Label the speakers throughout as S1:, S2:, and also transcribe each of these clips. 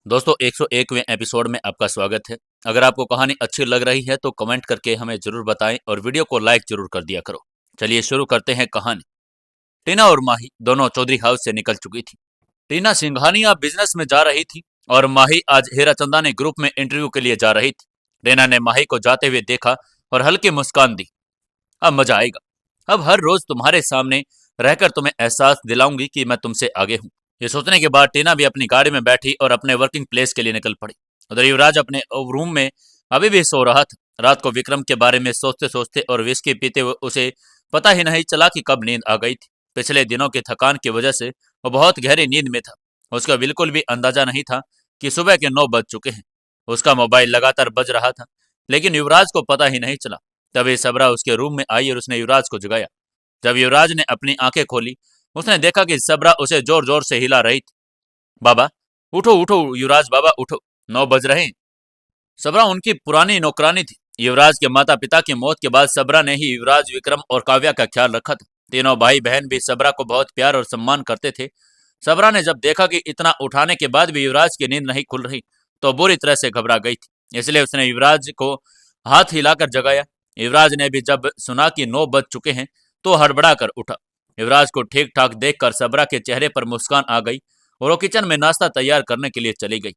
S1: दोस्तों 101वें एपिसोड में आपका स्वागत है। अगर आपको कहानी अच्छी लग रही है तो कमेंट करके हमें जरूर बताएं और वीडियो को लाइक जरूर कर दिया करो। चलिए शुरू करते हैं कहानी। टीना और माही दोनों चौधरी हाउस से निकल चुकी थी। टीना सिंघानिया बिजनेस में जा रही थी और माही आज हीरा चंदानी ग्रुप में इंटरव्यू के लिए जा रही थी। टीना ने माही को जाते हुए देखा और हल्की मुस्कान दी। अब मजा आएगा। अब हर रोज तुम्हारे सामने रहकर तुम्हें एहसास दिलाऊंगी कि मैं तुमसे आगे हूँ। ये सोचने के बाद टीना भी अपनी गाड़ी में बैठी और अपने वर्किंग प्लेस के लिए निकल पड़ी। उधर युवराज अपने रूम में अभी भी सो रहा था। रात को विक्रम के बारे में सोचते सोचते और विस्की पीते हुए उसे पता ही नहीं चला कि कब नींद आ गई थी। पिछले दिनों की थकान की वजह से वो बहुत गहरी नींद में था। उसका बिल्कुल भी अंदाजा नहीं था कि सुबह के 9 बज चुके हैं। उसका मोबाइल लगातार बज रहा था लेकिन युवराज को पता ही नहीं चला। तभी सबरा उसके रूम में आई और उसने युवराज को जगाया। जब युवराज ने अपनी आंखें खोली उसने देखा कि सबरा उसे जोर जोर से हिला रही थी। बाबा उठो उठो युवराज बाबा उठो, 9 बज रहे हैं। सबरा उनकी पुरानी नौकरानी थी। युवराज के माता पिता की मौत के बाद सबरा ने ही युवराज, विक्रम और काव्या का ख्याल रखा था। तीनों भाई बहन भी सबरा को बहुत प्यार और सम्मान करते थे। सबरा ने जब देखा कि इतना उठाने के बाद भी युवराज की नींद नहीं खुल रही तो बुरी तरह से घबरा गई थी। इसलिए उसने युवराज को हाथ हिलाकर जगाया। युवराज ने भी जब सुना कि 9 बज चुके हैं तो हड़बड़ा कर उठा। युवराज को ठीक ठाक देखकर सबरा के चेहरे पर मुस्कान आ गई और वो किचन में नाश्ता तैयार करने के लिए चली गई।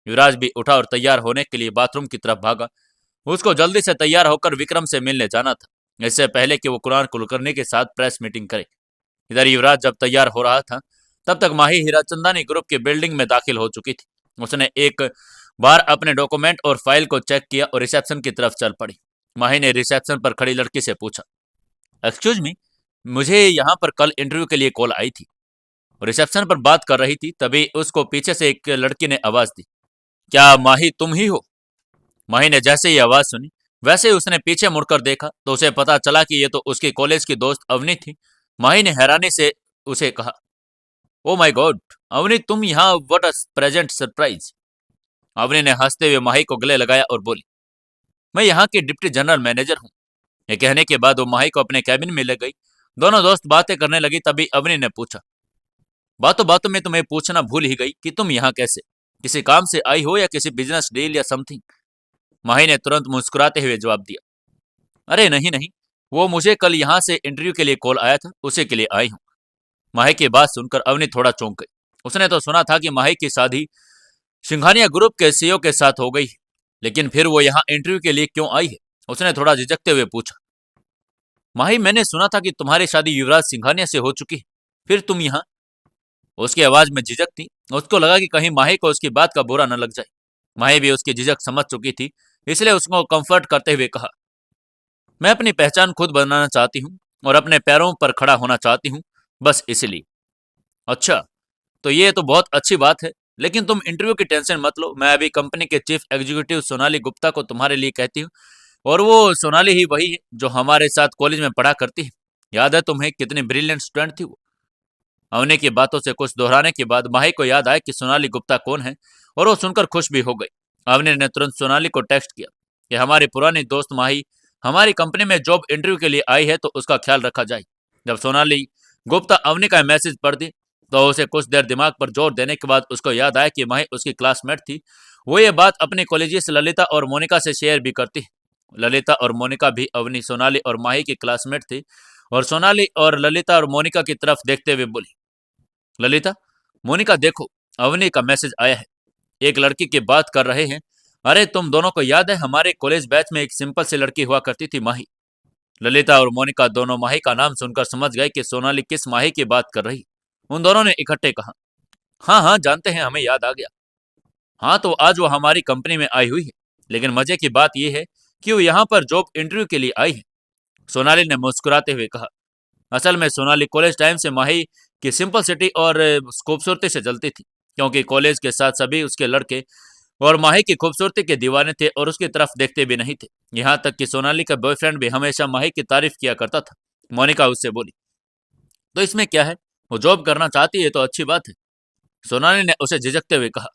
S1: युवराज भी उठा और तैयार होने के लिए बाथरूम की तरफ भागा। उसको जल्दी से तैयार होकर विक्रम से मिलने जाना था, इससे पहले कि वो कुरान कुलकर्णी के साथ प्रेस मीटिंग करे। इधर युवराज जब तैयार हो रहा था तब तक माही हीराचंदानी ग्रुप की बिल्डिंग में दाखिल हो चुकी थी। उसने एक बार अपने डॉक्यूमेंट और फाइल को चेक किया और रिसेप्शन की तरफ चल पड़ी। माही ने रिसेप्शन पर खड़ी लड़की से पूछा, एक्सक्यूज मी, मुझे यहाँ पर कल इंटरव्यू के लिए कॉल आई थी। रिसेप्शन पर बात कर रही थी तभी उसको पीछे से एक लड़की ने आवाज दी, क्या माही तुम ही हो? माही ने जैसे ही आवाज सुनी वैसे ही उसने पीछे मुड़कर देखा तो उसे पता चला कि ये तो उसकी कॉलेज की दोस्त अवनी थी। माही ने हैरानी से उसे कहा, ओ माय गॉड अवनी, तुम यहाँ, what a present surprise. Avni ने हंसते हुए माही को गले लगाया और बोली, मैं यहाँ की डिप्टी जनरल मैनेजर हूँ। ये कहने के बाद वो माही को अपने कैबिन में ले गई। दोनों दोस्त बातें करने लगी तभी अवनी ने पूछा, बातों बातों में तुम्हें पूछना भूल ही गई कि तुम यहाँ कैसे, किसी काम से आई हो या किसी बिजनेस डील या समथिंग। माही ने तुरंत मुस्कुराते हुए जवाब दिया, अरे नहीं नहीं, वो मुझे कल यहाँ से इंटरव्यू के लिए कॉल आया था, उसी के लिए आई हूँ। माही की बात सुनकर अवनी थोड़ा चौंक गई। उसने तो सुना था कि माही की शादी सिंघानिया ग्रुप के सीईओ के साथ हो गई है, लेकिन फिर वो यहाँ इंटरव्यू के लिए क्यों आई है? उसने थोड़ा झिझकते हुए पूछा, माही मैंने सुना था कि तुम्हारी शादी युवराज सिंघानिया से हो चुकी है, फिर तुम यहाँ? उसकी आवाज में झिझक थी। उसको लगा कि कहीं माही को उसकी बात का बुरा न लग जाए। माही भी उसकी झिझक समझ चुकी थी, इसलिए उसको कंफर्ट करते हुए कहा, मैं अपनी पहचान खुद बनाना चाहती हूँ और अपने पैरों पर खड़ा होना चाहती हूँ, बस इसलिए। अच्छा, तो ये तो बहुत अच्छी बात है, लेकिन तुम इंटरव्यू की टेंशन मत लो। मैं अभी कंपनी के चीफ एग्जीक्यूटिव सोनाली गुप्ता को तुम्हारे लिए कहती हूँ, और वो सोनाली ही वही है जो हमारे साथ कॉलेज में पढ़ा करती है। याद है तुम्हें कितनी ब्रिलियंट स्टूडेंट थी वो? अवनी की बातों से कुछ दोहराने के बाद माही को याद आया कि सोनाली गुप्ता कौन है और वो सुनकर खुश भी हो गई। अवनी ने तुरंत सोनाली को टेक्स्ट किया कि हमारी पुरानी दोस्त माही हमारी कंपनी में जॉब इंटरव्यू के लिए आई है तो उसका ख्याल रखा जाए। जब सोनाली गुप्ता अवनी का मैसेज पढ़ दी तो उसे कुछ देर दिमाग पर जोर देने के बाद उसको याद आया कि माही उसकी क्लासमेट थी। वो ये बात अपनी कॉलेजियस ललिता और मोनिका से शेयर भी करती है। ललिता और मोनिका भी अवनी, सोनाली और माही की क्लासमेट थी। और सोनाली और ललिता और मोनिका की तरफ देखते हुए बोली, ललिता, मोनिका देखो, अवनी का मैसेज आया है। एक लड़की की बात कर रहे हैं। अरे तुम दोनों को याद है हमारे कॉलेज बैच में एक सिंपल सी लड़की हुआ करती थी, माही। ललिता और मोनिका दोनों माही का नाम सुनकर समझ गए कि सोनाली किस माही की बात कर रही। उन दोनों ने इकट्ठे कहा, हाँ हाँ जानते हैं, हमें याद आ गया। हाँ तो आज वो हमारी कंपनी में आई हुई है, लेकिन मजे की बात यह है कि वो यहाँ पर जॉब इंटरव्यू के लिए आई है। सोनाली ने मुस्कुराते हुए कहा, असल में सोनाली कॉलेज टाइम से माही की सिंपल सिटी और खूबसूरती से जलती थी, क्योंकि कॉलेज के साथ सभी उसके लड़के और माही की खूबसूरती के दीवाने थे और उसकी तरफ देखते भी नहीं थे। यहाँ तक कि सोनाली का बॉयफ्रेंड भी हमेशा माही की तारीफ किया करता था। मोनिका उससे बोली, तो इसमें क्या है, वो जॉब करना चाहती है तो अच्छी बात है। सोनाली ने उसे झिझकते हुए कहा,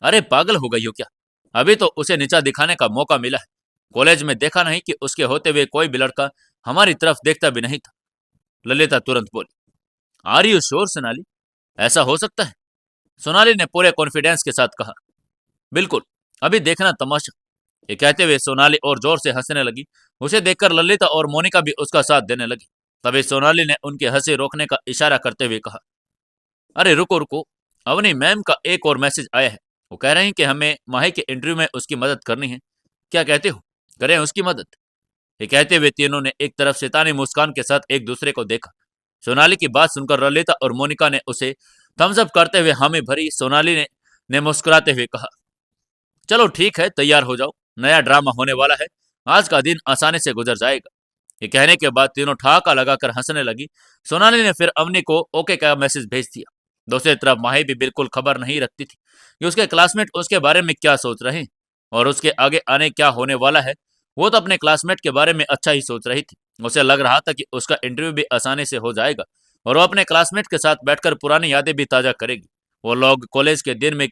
S1: अरे पागल हो गई हो क्या? अभी तो उसे नीचा दिखाने का मौका मिला है। कॉलेज में देखा नहीं कि उसके होते हुए कोई भी लड़का हमारी तरफ देखता भी नहीं था। ललिता तुरंत बोली, आर यू श्योर सोनाली, ऐसा हो सकता है? सोनाली ने पूरे कॉन्फिडेंस के साथ कहा। बिल्कुल, अभी देखना तमाशा। ये कहते हुए सोनाली और जोर से हंसने लगी। उसे देखकर ललिता और मोनिका भी उसका साथ देने लगी। तभी सोनाली ने उनकी हंसी रोकने का इशारा करते हुए कहा, अरे रुको रुको, अवनी मैम का एक और मैसेज आया है। वो कह रहे हैं कि हमें माही के इंटरव्यू में उसकी मदद करनी है। क्या कहते हो, करें उसकी मदद? ये कहते हुए तीनों ने एक तरफ शैतानी मुस्कान के साथ एक दूसरे को देखा। सोनाली की बात सुनकर ललिता और मोनिका ने उसे थम्स अप करते हुए हामी भरी। सोनाली ने मुस्कुराते हुए कहा, चलो ठीक है, तैयार हो जाओ, नया ड्रामा होने वाला है। आज का दिन आसानी से गुजर जाएगा। ये कहने के बाद तीनों ठहाका लगाकर हंसने लगी। सोनाली ने फिर अवनी को ओके का मैसेज भेज दिया। दूसरी तरफ माही भी बिल्कुल खबर नहीं रखती थी कि उसके क्लासमेट उसके बारे में क्या सोच रहे हैं और उसके आगे आने क्या होने वाला है। वो तो अपने क्लासमेट के बारे में अच्छा ही सोच रही थी। उसे लग रहा था कि उसका इंटरव्यू भी आसानी से हो जाएगा और वो अपने क्लासमेट के साथ बैठकर पुरानी यादें भी ताजा करेगी। वो लोग कॉलेज के दिन में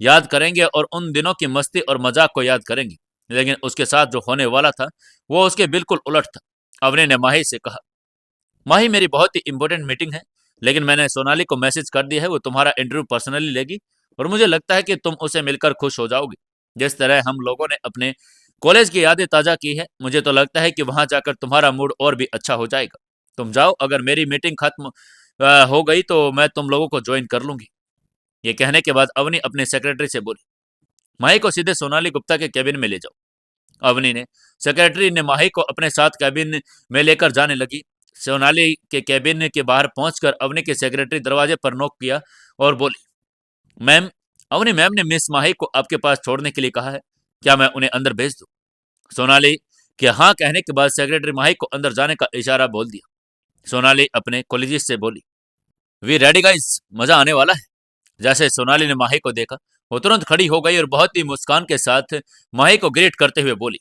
S1: याद करेंगे और उन दिनों की मस्ती और मजाक को याद करेंगे। लेकिन उसके साथ जो होने वाला था वो उसके बिल्कुल उलट था। अवनी ने माही से कहा, माही मेरी बहुत ही इंपॉर्टेंट मीटिंग है, लेकिन मैंने सोनाली को मैसेज कर दिया है, वो तुम्हारा इंटरव्यू पर्सनली लेगी और मुझे लगता है कि तुम उसे मिलकर खुश हो जाओगी। जिस तरह हम लोगों ने अपने कॉलेज की यादें ताजा की है, मुझे तो लगता है कि वहां जाकर तुम्हारा मूड और भी अच्छा हो जाएगा। तुम जाओ, अगर मेरी मीटिंग खत्म हो गई तो मैं तुम लोगों को ज्वाइन कर लूंगी। ये कहने के बाद अवनी अपने सेक्रेटरी से बोली, माही को सीधे सोनाली गुप्ता के केबिन में ले जाओ। अवनी ने सेक्रेटरी ने माही को अपने साथ कैबिन में लेकर जाने लगी। सोनाली के कैबिन के बाहर पहुंचकर अवनी के सेक्रेटरी दरवाजे पर नॉक किया और बोली, मैम, अवनी मैम ने मिस माही को आपके पास छोड़ने के लिए कहा है, क्या मैं उन्हें अंदर भेज दूं? सोनाली के हाँ कहने के बाद सेक्रेटरी माही को अंदर जाने का इशारा बोल दिया। सोनाली अपने कॉलेजिस्ट से बोली, वी रेडी गाइस, मजा आने वाला है। जैसे सोनाली ने माही को देखा, वो तुरंत खड़ी हो गई और बहुत ही मुस्कान के साथ माही को ग्रीट करते हुए बोली,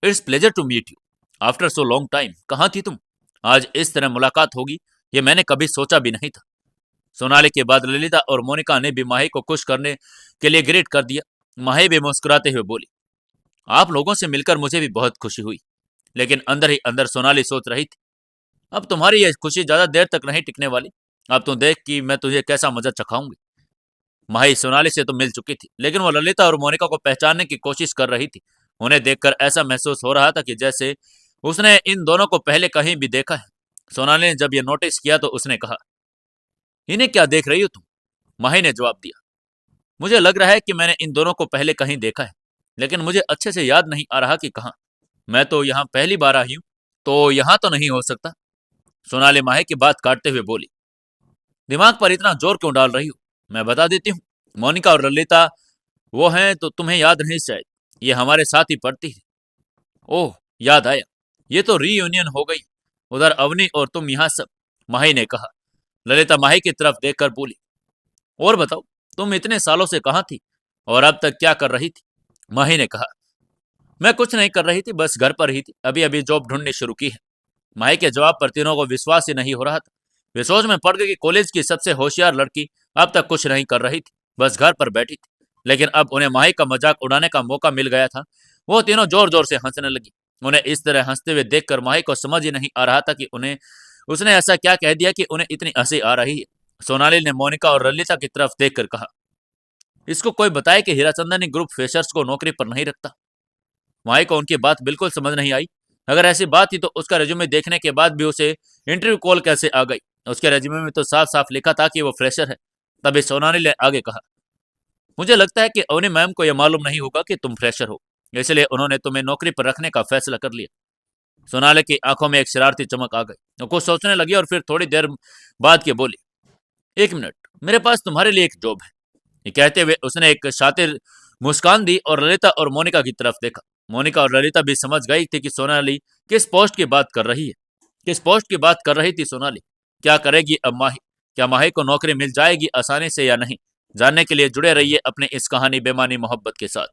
S1: it's pleasure to meet you after so long time. कहाँ थी तुम? आज इस तरह मुलाकात होगी ये मैंने कभी सोचा भी नहीं था। सोनाली के बाद ललिता और मोनिका ने भी माही को खुश करने के लिए ग्रीट कर दिया। माही भी मुस्कुराते हुए बोली, आप लोगों से मिलकर मुझे भी बहुत खुशी हुई। लेकिन अंदर ही अंदर सोनाली सोच रही थी, अब तुम्हारी यह खुशी ज्यादा देर तक नहीं टिकने वाली। अब तुम देख कि मैं तुझे कैसा मजा चखाऊंगी। माही सोनाली से तो मिल चुकी थी, लेकिन वो ललिता और मोनिका को पहचानने की कोशिश कर रही थी। उन्हें देखकर ऐसा महसूस हो रहा था कि जैसे उसने इन दोनों को पहले कहीं भी देखा है। सोनाली ने जब ये नोटिस किया तो उसने कहा, इन्हें क्या देख रही हो तुम? माही ने जवाब दिया, मुझे लग रहा है कि मैंने इन दोनों को पहले कहीं देखा है, लेकिन मुझे अच्छे से याद नहीं आ रहा कि कहाँ। मैं तो यहाँ पहली बार आई हूँ, तो यहाँ तो नहीं हो सकता। सोनाली माही की बात काटते हुए बोली, दिमाग पर इतना जोर क्यों डाल रही हो? मैं बता देती हूँ, मोनिका और ललिता वो हैं तो तुम्हें याद नहीं शायद, ये हमारे साथ ही पढ़ती है। ओह, याद आया, ये तो रीयूनियन हो गई। उधर अवनी और तुम यहाँ सब। माही ने कहा। ललिता माही की तरफ देखकर बोली, और बताओ, तुम इतने सालों से कहाँ थी और अब तक क्या कर रही थी? माही ने कहा, मैं कुछ नहीं कर रही थी, बस घर पर ही थी, अभी अभी जॉब ढूंढनी शुरू की है। माही के जवाब पर तीनों को विश्वास ही नहीं हो रहा था। वे सोच में पड़ गई कि कॉलेज की सबसे होशियार लड़की अब तक कुछ नहीं कर रही थी, बस घर पर बैठी थी। लेकिन अब उन्हें माही का मजाक उड़ाने का मौका मिल गया था। वो तीनों जोर जोर से हंसने लगी। उन्हें इस तरह हंसते हुए देखकर माही को समझ ही नहीं आ रहा था कि उन्हें उसने ऐसा क्या कह दिया कि उन्हें इतनी हंसी आ रही है। सोनाली ने मोनिका और ललिता की तरफ देखकर कहा, इसको कोई बताए कि हीराचंदानी ग्रुप फ्रेशर्स को नौकरी पर नहीं रखता। माही को उनकी बात बिल्कुल समझ नहीं आई। अगर ऐसी बात थी तो उसका रेज्यूमे देखने के बाद भी उसे इंटरव्यू कॉल कैसे आ गई? उसके रेज्यूमे में तो साफ साफ लिखा था कि वो फ्रेशर है। तभी सोनाली ने आगे कहा, मुझे लगता है कि अवनी मैम को यह मालूम नहीं होगा कि तुम फ्रेशर हो, इसलिए उन्होंने तुम्हें नौकरी पर रखने का फैसला कर लिया। सोनाली की आंखों में एक शरारती चमक आ गई। वो कुछ सोचने लगी और फिर थोड़ी देर बाद के बोली, एक मिनट, मेरे पास तुम्हारे लिए एक जॉब है। ये कहते हुए उसने एक शातिर मुस्कान दी और ललिता और मोनिका की तरफ देखा। मोनिका और ललिता भी समझ गई थी कि सोनाली किस पोस्ट की बात कर रही है। किस पोस्ट की बात कर रही थी सोनाली? क्या करेगी अब माही? क्या माही को नौकरी मिल जाएगी आसानी से या नहीं? जानने के लिए जुड़े रहिए अपने इस कहानी बेमानी मोहब्बत के साथ।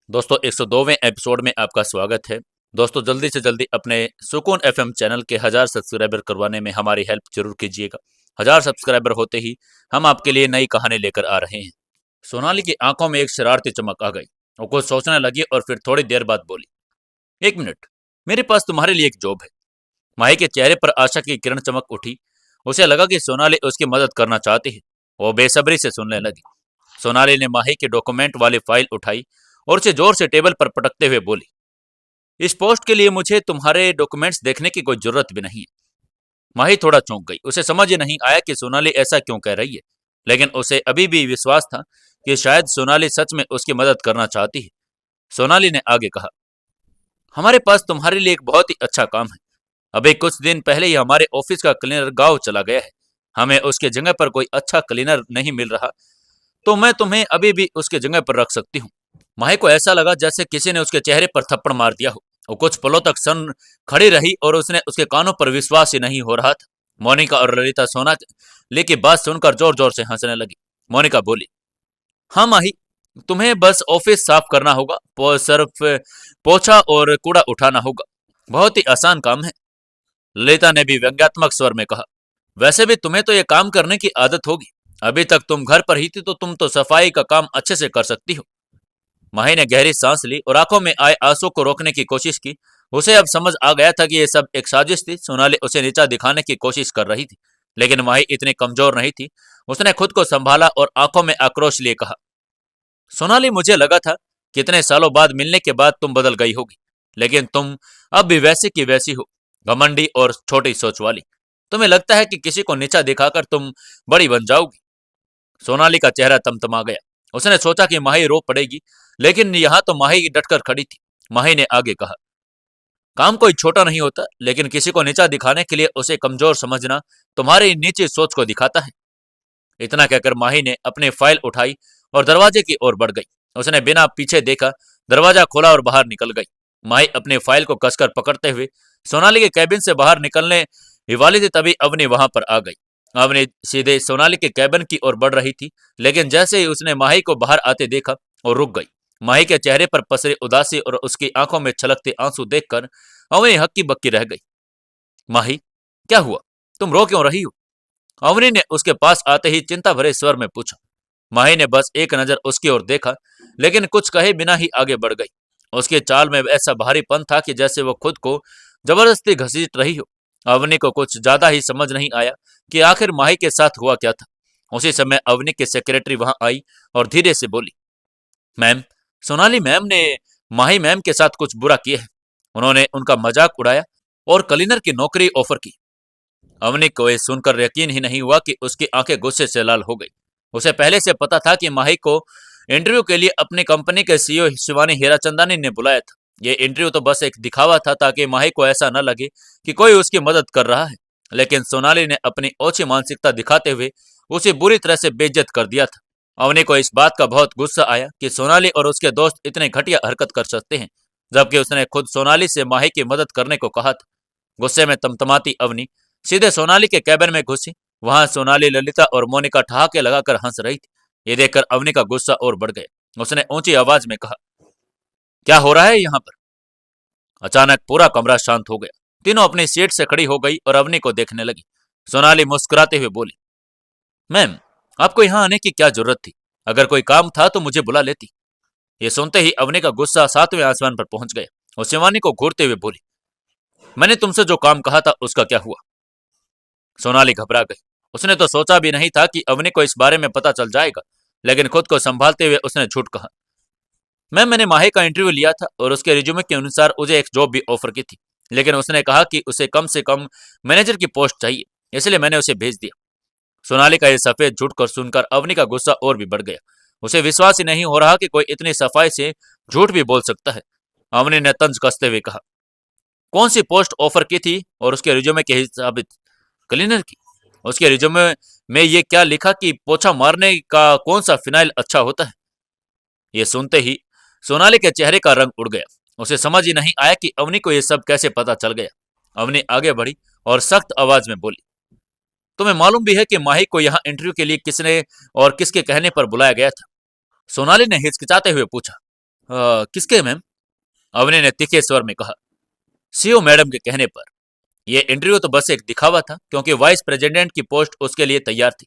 S1: दोस्तों, 102वें एपिसोड में आपका स्वागत है। दोस्तों, जल्दी से जल्दी अपने सुकून एफएम चैनल के 1000 सब्सक्राइबर करवाने में हमारी हेल्प जरूर कीजिएगा। 1000 सब्सक्राइबर होते ही हम आपके लिए नई कहानी लेकर आ रहे हैं। सोनाली की आंखों में एक शरारती चमक आ गई। वो कुछ सोचने लगी और फिर थोड़ी देर बाद बोली, एक मिनट, मेरे पास तुम्हारे लिए एक जॉब है। माही के चेहरे पर आशा की किरण चमक उठी। उसे लगा कि सोनाली उसकी मदद करना चाहती है। वो बेसब्री से सुनने लगी। सोनाली ने माही के डॉक्यूमेंट वाली फाइल उठाई और उसे जोर से टेबल पर पटकते हुए बोली, इस पोस्ट के लिए मुझे तुम्हारे डॉक्यूमेंट्स देखने की कोई जरूरत भी नहीं है। माही थोड़ा चौंक गई। उसे समझ ही नहीं आया कि सोनाली ऐसा क्यों कह रही है, लेकिन उसे अभी भी विश्वास था कि शायद सोनाली सच में उसकी मदद करना चाहती है। सोनाली ने आगे कहा, हमारे पास तुम्हारे लिए एक बहुत ही अच्छा काम है। अभी कुछ दिन पहले ही हमारे ऑफिस का क्लीनर गांव चला गया है। हमें उसके जगह पर कोई अच्छा क्लीनर नहीं मिल रहा, तो मैं तुम्हें अभी भी उसके जगह पर रख सकती हूँ। माही को ऐसा लगा जैसे किसी ने उसके चेहरे पर थप्पड़ मार दिया हो। वो कुछ पलों तक सन खड़ी रही और उसने उसके कानों पर विश्वास ही नहीं हो रहा था। मोनिका और ललिता सोनाली की बात सुनकर जोर जोर से हंसने लगी। मोनिका बोली, हाँ माही, तुम्हें बस ऑफिस साफ करना होगा, सिर्फ पोछा और कूड़ा उठाना होगा। बहुत ही आसान काम है। ललिता ने भी व्यंग्यात्मक स्वर में कहा, वैसे भी तुम्हें तो यह काम करने की आदत होगी। अभी तक तुम घर पर ही थी तो तुम तो सफाई का काम अच्छे से कर सकती हो। माही ने गहरी सांस ली और आंखों में आए आंसू को रोकने की कोशिश की। उसे अब समझ आ गया था कि यह सब एक साजिश थी। सोनाली उसे नीचा दिखाने की कोशिश कर रही थी, लेकिन माही इतनी कमजोर नहीं थी। उसने खुद को संभाला और आंखों में आक्रोश लिए कहा, सोनाली, मुझे लगा था कितने सालों बाद मिलने के बाद तुम बदल गई होगी, लेकिन तुम अब भी वैसी की वैसी हो, घमंडी और छोटी सोच वाली। तुम्हें लगता है कि किसी को नीचा दिखाकर तुम बड़ी बन जाओगी। सोनाली का चेहरा तमतमा गया। उसने सोचा कि माही रो पड़ेगी, लेकिन यहाँ तो माही डटकर खड़ी थी। माही ने आगे कहा, काम कोई छोटा नहीं होता, लेकिन किसी को नीचा दिखाने के लिए उसे कमजोर समझना तुम्हारी नीची सोच को दिखाता है। इतना कहकर माही ने अपनी फाइल उठाई और दरवाजे की ओर बढ़ गई। उसने बिना पीछे देखा दरवाजा खोला और बाहर निकल गई। माही अपनी फाइल को कसकर पकड़ते हुए सोनाली के कैबिन से बाहर निकलने ही वाली थी, तभी अवनी वहां पर आ गई। अवनी सीधे सोनाली के कैबिन की ओर बढ़ रही थी, लेकिन जैसे ही उसने माही को बाहर आते देखा और रुक गई। माही के चेहरे पर पसरे उदासी और उसकी आंखों में छलकते आंसू देखकर अवनी हक्की बक्की रह गई। माही, क्या हुआ? तुम रो क्यों रही हो? अवनी ने उसके पास आते ही चिंता भरे स्वर में पूछा। माही ने बस एक नजर उसकी ओर देखा, लेकिन कुछ कहे बिना ही आगे बढ़ गई। उसके चाल में ऐसा भारीपन था कि जैसे वो खुद को जबरदस्ती घसीट रही हो। अवनी को कुछ ज्यादा ही समझ नहीं आया कि आखिर माही के साथ हुआ क्या था। उसी समय अवनी की सेक्रेटरी वहां आई और धीरे से बोली, मैम, सोनाली मैम ने माही मैम के साथ कुछ बुरा किया है। उन्होंने उनका मजाक उड़ाया और क्लीनर की नौकरी ऑफर की। अवनी को यह सुनकर यकीन ही नहीं हुआ कि उसकी आंखें गुस्से से लाल हो गई। उसे पहले से पता था कि माही को इंटरव्यू के लिए अपनी कंपनी के सीईओ शिवानी हीराचंदानी ने बुलाया था। ये इंटरव्यू तो बस एक दिखावा था, ताकि माही को ऐसा न लगे कि कोई उसकी मदद कर रहा है। लेकिन सोनाली ने अपनी ओछी मानसिकता दिखाते हुए उसे बुरी तरह से बेइज्जत कर दिया था। अवनी को इस बात का बहुत गुस्सा आया कि सोनाली और उसके दोस्त इतने घटिया हरकत कर सकते हैं, जबकि उसने खुद सोनाली से माही की मदद करने को कहा था। गुस्से में तमतमाती अवनी सीधे सोनाली के कैबिन में घुसी। वहां सोनाली, ललिता और मोनिका ठहाके लगाकर हंस रही थी। ये देखकर अवनी का गुस्सा और बढ़ गया। उसने ऊंची आवाज में कहा, क्या हो रहा है यहाँ पर? अचानक पूरा कमरा शांत हो गया। तीनों अपनी सीट से खड़ी हो गई और अवनी को देखने लगी। सोनाली मुस्कुराते हुए बोली, मैम, आपको यहाँ आने की क्या जरूरत थी? अगर कोई काम था तो मुझे बुला लेती। ये सुनते ही अवनी का गुस्सा 7वें आसमान पर पहुंच गया। और शिवानी को घूरते हुए बोली, मैंने तुमसे जो काम कहा था उसका क्या हुआ? सोनाली घबरा गई। उसने तो सोचा भी नहीं था कि अवनी को इस बारे में पता चल जाएगा, लेकिन खुद को संभालते हुए उसने झूठ कहा, मैंने माही का इंटरव्यू लिया था और उसके रिज्यूमे के अनुसार मुझे एक जॉब भी ऑफर की थी, लेकिन उसने कहा कि उसे कम से कम मैनेजर की पोस्ट चाहिए, इसलिए मैंने उसे भेज दिया। सोनाली का यह सफेद झूठ कर सुनकर अवनी का गुस्सा और भी बढ़ गया। उसे विश्वास ही नहीं हो रहा कि कोई इतनी सफाई से झूठ भी बोल सकता है। अवनी ने तंज कसते हुए कहा, कौन सी पोस्ट ऑफर की थी और उसके रिज्यूमे के हिसाब? क्लीनर की। उसके रिज्यूमे में ये क्या लिखा कि पोछा मारने का कौन सा फिनाइल अच्छा होता है? ये सुनते ही सोनाली के चेहरे का रंग उड़ गया। उसे समझ ही नहीं आया कि अवनी को यह सब कैसे पता चल गया। अवनी आगे बढ़ी और सख्त आवाज में बोली, तुम्हें मालूम भी है कि माही को यहाँ इंटरव्यू के लिए किसने और किसके कहने पर बुलाया गया था? सोनाली ने हिचकिचाते हुए पूछा, किसके मैम? अवनी ने तीखे स्वर में कहा, सीईओ मैडम के कहने पर। यह इंटरव्यू तो बस एक दिखावा था, क्योंकि वाइस प्रेसिडेंट की पोस्ट उसके लिए तैयार थी।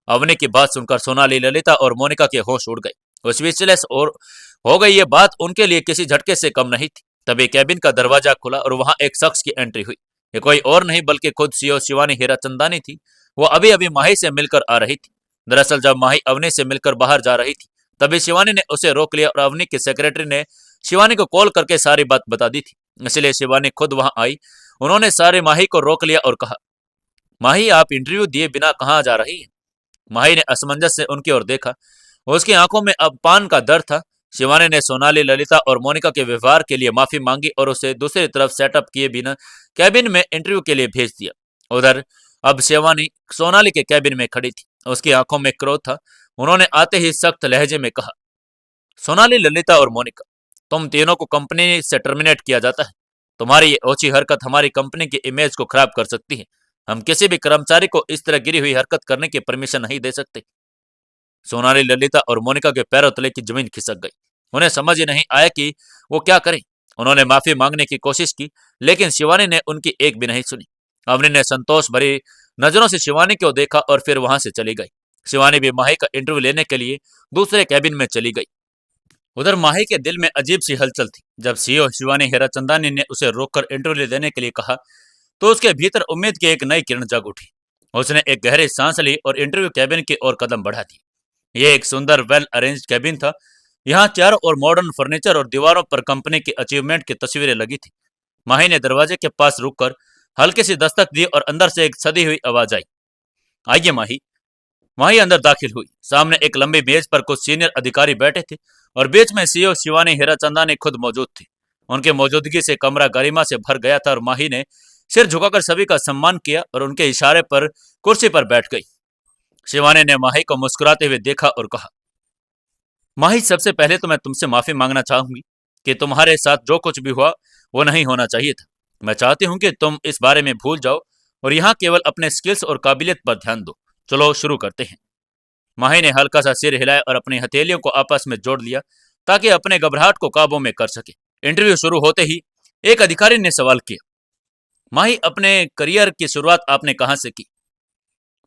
S1: अवनी की बात सुनकर सोनाली, ललिता और मोनिका के होश उड़ गए। वो स्पीचलेस और हो गई। ये बात उनके लिए किसी झटके से कम नहीं थी। तभी कैबिन का दरवाजा खुला और वहां एक शख्स की एंट्री हुई। ये कोई और नहीं बल्कि खुद सीईओ शिवानी हीराचंदानी थी। वो अभी अभी माही से मिलकर आ रही थी। दरअसल जब माही अवनी से मिलकर बाहर जा रही थी, तभी शिवानी ने उसे रोक लिया और अवनी की सेक्रेटरी ने शिवानी को कॉल करके सारी बात बता दी थी। इसलिए शिवानी खुद वहां आई। उन्होंने सारे माही को रोक लिया और कहा, माही आप इंटरव्यू दिए बिना कहाँ जा रही है? माही ने असमंजस से उनकी ओर देखा। उसकी आंखों में अपमान का डर था। शिवानी ने सोनाली, ललिता और मोनिका के व्यवहार के लिए माफी मांगी और उसे दूसरी तरफ सेटअप किए बिना कैबिन में इंटरव्यू के लिए भेज दिया। उधर अब शिवानी सोनाली के कैबिन में खड़ी थी। उसकी आंखों में क्रोध था। उन्होंने आते ही सख्त लहजे में कहा, सोनाली, ललिता और मोनिका, तुम तीनों को कंपनी से टर्मिनेट किया जाता है। तुम्हारी ये ओछी हरकत हमारी कंपनी की इमेज को खराब कर सकती है। हम किसी भी कर्मचारी को इस तरह गिरी हुई हरकत करने की परमिशन नहीं दे सकते। सोनाली, ललिता और मोनिका के पैरों तले की जमीन खिसक गई। उन्हें समझ ही नहीं आया कि वो क्या करें। उन्होंने माफी मांगने की कोशिश की, लेकिन शिवानी ने उनकी एक भी नहीं सुनी। अवनी ने संतोष भरी नजरों से शिवानी को देखा और फिर वहां से चली गई। शिवानी भी माही का इंटरव्यू लेने के लिए दूसरे कैबिन में चली गई। उधर माही के दिल में अजीब सी हलचल थी। जब सीईओ शिवानी हेराचंदानी ने उसे रोककर इंटरव्यू देने के लिए कहा, तो उसके भीतर उम्मीद की एक नई किरण जग उठी। उसने एक गहरी सांस ली और इंटरव्यू कैबिन की ओर कदम बढ़ा दिए। यह एक सुंदर, वेल अरेंज्ड कैबिन था। यहाँ चारों ओर मॉडर्न फर्नीचर और दीवारों पर कंपनी की अचीवमेंट की तस्वीरें लगी थी। माही ने दरवाजे के पास रुककर हल्की सी दस्तक दी और अंदर से एक सदी हुई आवाज आई, आइए माही। माही अंदर दाखिल हुई। सामने एक लंबी मेज पर कुछ सीनियर अधिकारी बैठे थे और बीच में सीईओ शिवानी हेराचंदानी खुद मौजूद थी। उनके मौजूदगी से कमरा गरिमा से भर गया था और माही ने सिर झुकाकर सभी का सम्मान किया और उनके इशारे पर कुर्सी पर बैठ गई। शिवानी ने माही को मुस्कुराते हुए देखा और कहा, माही, सबसे पहले तो मैं तुमसे माफी मांगना चाहूंगी कि तुम्हारे साथ जो कुछ भी हुआ वो नहीं होना चाहिए था। मैं चाहती हूं कि तुम इस बारे में भूल जाओ और यहाँ केवल अपने स्किल्स और काबिलियत पर ध्यान दो। चलो शुरू करते हैं। माही ने हल्का सा सिर हिलाया और अपनी हथेलियों को आपस में जोड़ लिया ताकि अपने घबराहट को काबू में कर सके। इंटरव्यू शुरू होते ही एक अधिकारी ने सवाल किया, माही, अपने करियर की शुरुआत आपने कहां से की?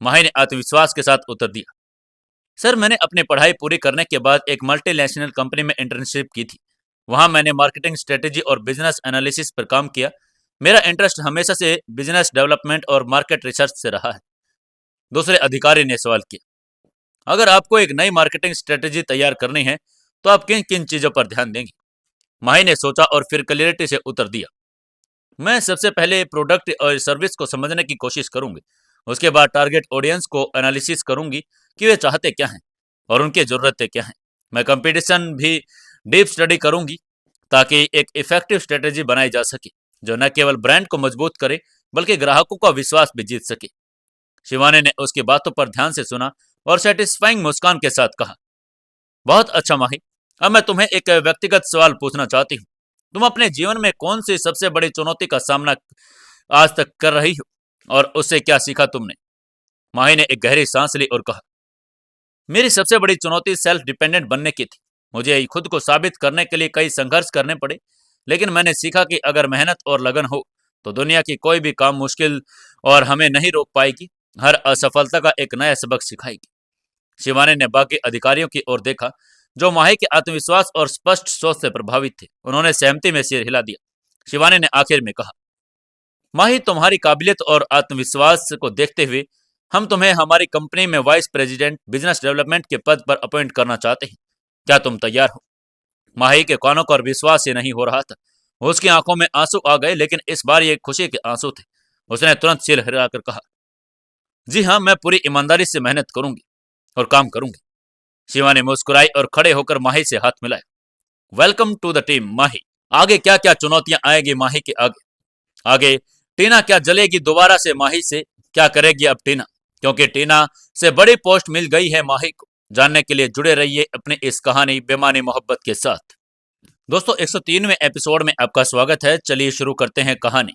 S1: माही ने आत्मविश्वास के साथ उत्तर दिया, सर, मैंने अपनी पढ़ाई पूरी करने के बाद एक मल्टीनेशनल कंपनी में इंटर्नशिप की थी। वहां मैंने मार्केटिंग स्ट्रेटेजी और बिजनेस एनालिसिस पर काम किया। मेरा इंटरेस्ट हमेशा से बिजनेस डेवलपमेंट और मार्केट रिसर्च से रहा है। दूसरे अधिकारी ने सवाल किया, अगर आपको एक नई मार्केटिंग स्ट्रेटेजी तैयार करनी है तो आप किन किन चीजों पर ध्यान देंगे? माही ने सोचा और फिर क्लियरिटी से उत्तर दिया, मैं सबसे पहले प्रोडक्ट और सर्विस को समझने की कोशिश करूंगी। उसके बाद टारगेट ऑडियंस को एनालिसिस करूंगी कि वे चाहते क्या हैं और उनकी जरूरतें क्या हैं। मैं कंपटीशन भी डीप स्टडी करूंगी ताकि एक इफेक्टिव स्ट्रेटेजी बनाई जा सके जो न केवल ब्रांड को मजबूत करे बल्कि ग्राहकों का विश्वास भी जीत सके। शिवानी ने उसकी बातों पर ध्यान से सुना और सेटिस्फाइंग मुस्कान के साथ कहा, बहुत अच्छा माही, अब मैं तुम्हें एक व्यक्तिगत सवाल पूछना चाहती हूँ। तुम अपने जीवन में कौन सी सबसे बड़ी चुनौती का सामना आज तक कर रही हो और उससे क्या सीखा तुमने? माही ने एक गहरी सांस ली और कहा, मेरी सबसे बड़ी चुनौती सेल्फ डिपेंडेंट बनने की थी। मुझे खुद को साबित करने के लिए कई संघर्ष करने पड़े, लेकिन मैंने सीखा कि अगर मेहनत और लगन हो तो दुनिया की कोई भी काम मुश्किल और हमें नहीं रोक पाएगी। हर असफलता का एक नया सबक सिखाएगी। शिवानी ने बाकी अधिकारियों की ओर देखा जो माही के आत्मविश्वास और स्पष्ट सोच से प्रभावित थे। उन्होंने सहमति में सिर हिला दिया। शिवानी ने आखिर में कहा, माही, तुम्हारी काबिलियत और आत्मविश्वास को देखते हुए हम तुम्हें हमारी कंपनी में वाइस प्रेसिडेंट बिजनेस डेवलपमेंट के पद पर अपॉइंट करना चाहते हैं। क्या तुम तैयार हो? माही के कानों पर विश्वास ही नहीं हो रहा था। उसकी आंखों में आंसू आ गए, लेकिन इस बार ये खुशी के आंसू थे। उसने तुरंत सिर हिलाकर कहा, जी हाँ, मैं पूरी ईमानदारी से मेहनत करूंगी और काम करूंगी। शिवानी मुस्कुराई और खड़े होकर माही से हाथ मिलाया। वेलकम टू द टीम माही। आगे क्या क्या चुनौतियां आएगी माही के आगे? आगे टीना क्या जलेगी दोबारा से माही से? क्या करेगी अब टीना, क्योंकि टीना से बड़ी पोस्ट मिल गई है माही को? जानने के लिए जुड़े रहिए अपनी इस कहानी बेमानी मोहब्बत के साथ। दोस्तों, 103वें एपिसोड में आपका स्वागत है। चलिए शुरू करते हैं कहानी।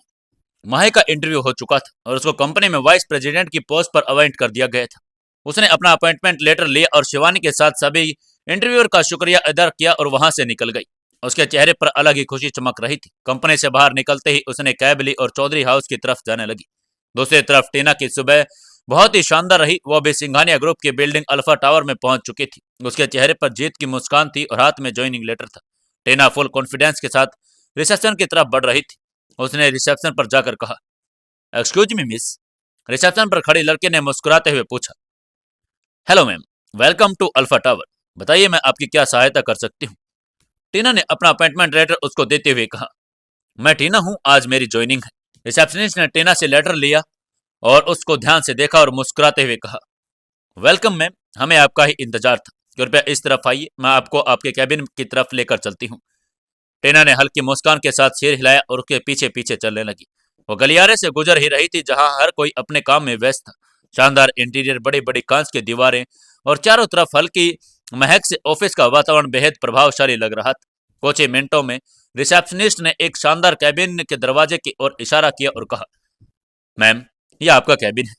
S1: माही का इंटरव्यू हो चुका था और उसको कंपनी में वाइस प्रेसिडेंट की पोस्ट पर अपॉइंट कर दिया गया था। उसने अपना अपॉइंटमेंट लेटर लिया और शिवानी के साथ सभी इंटरव्यूअर का शुक्रिया अदा किया और वहां से निकल गई। उसके चेहरे पर अलग ही खुशी चमक रही थी। कंपनी से बाहर निकलते ही उसने कैब ली और चौधरी हाउस की तरफ जाने लगी। दूसरी तरफ टीना की सुबह बहुत ही शानदार रही। वह भी सिंघानिया ग्रुप की बिल्डिंग अल्फा टावर में पहुंच चुकी थी। उसके चेहरे पर जीत की मुस्कान थी और हाथ में ज्वाइनिंग लेटर था। टीना फुल कॉन्फिडेंस के साथ रिसेप्शन की तरफ बढ़ रही थी। उसने रिसेप्शन पर जाकर कहा, एक्सक्यूज मी मिस। रिसेप्शन पर खड़ी लड़के ने मुस्कुराते हुए पूछा, hello ma'am, welcome to Alpha Tower. बताइए मैं आपकी क्या सहायता कर सकती हूँ। टीना ने अपना अपॉइंटमेंट लेटर उसको देते हुए कहा। मैं टीना हूँ, आज मेरी ज्वाइनिंग है। रिसेप्शनिस्ट ने टीना से लेटर लिया और उसको ध्यान से देखा और मुस्कुराते हुए कहा, वेलकम मैम, हमें आपका ही इंतजार था। कृपया इस तरफ आइए, मैं आपको आपके कैबिन की तरफ लेकर चलती हूँ। टीना ने हल्की मुस्कान के साथ सिर हिलाया और उसके पीछे पीछे चलने लगी। वो गलियारे से गुजर ही रही थी जहां हर कोई अपने काम में व्यस्त था। शानदार इंटीरियर, बड़ी बड़ी कांच की दीवारें और चारों तरफ हल्की महक से ऑफिस का वातावरण बेहद प्रभावशाली लग रहा था। कुछ ही मिनटों में रिसेप्शनिस्ट ने एक शानदार कैबिन के दरवाजे की ओर इशारा किया और कहा, मैम, यह आपका कैबिन है।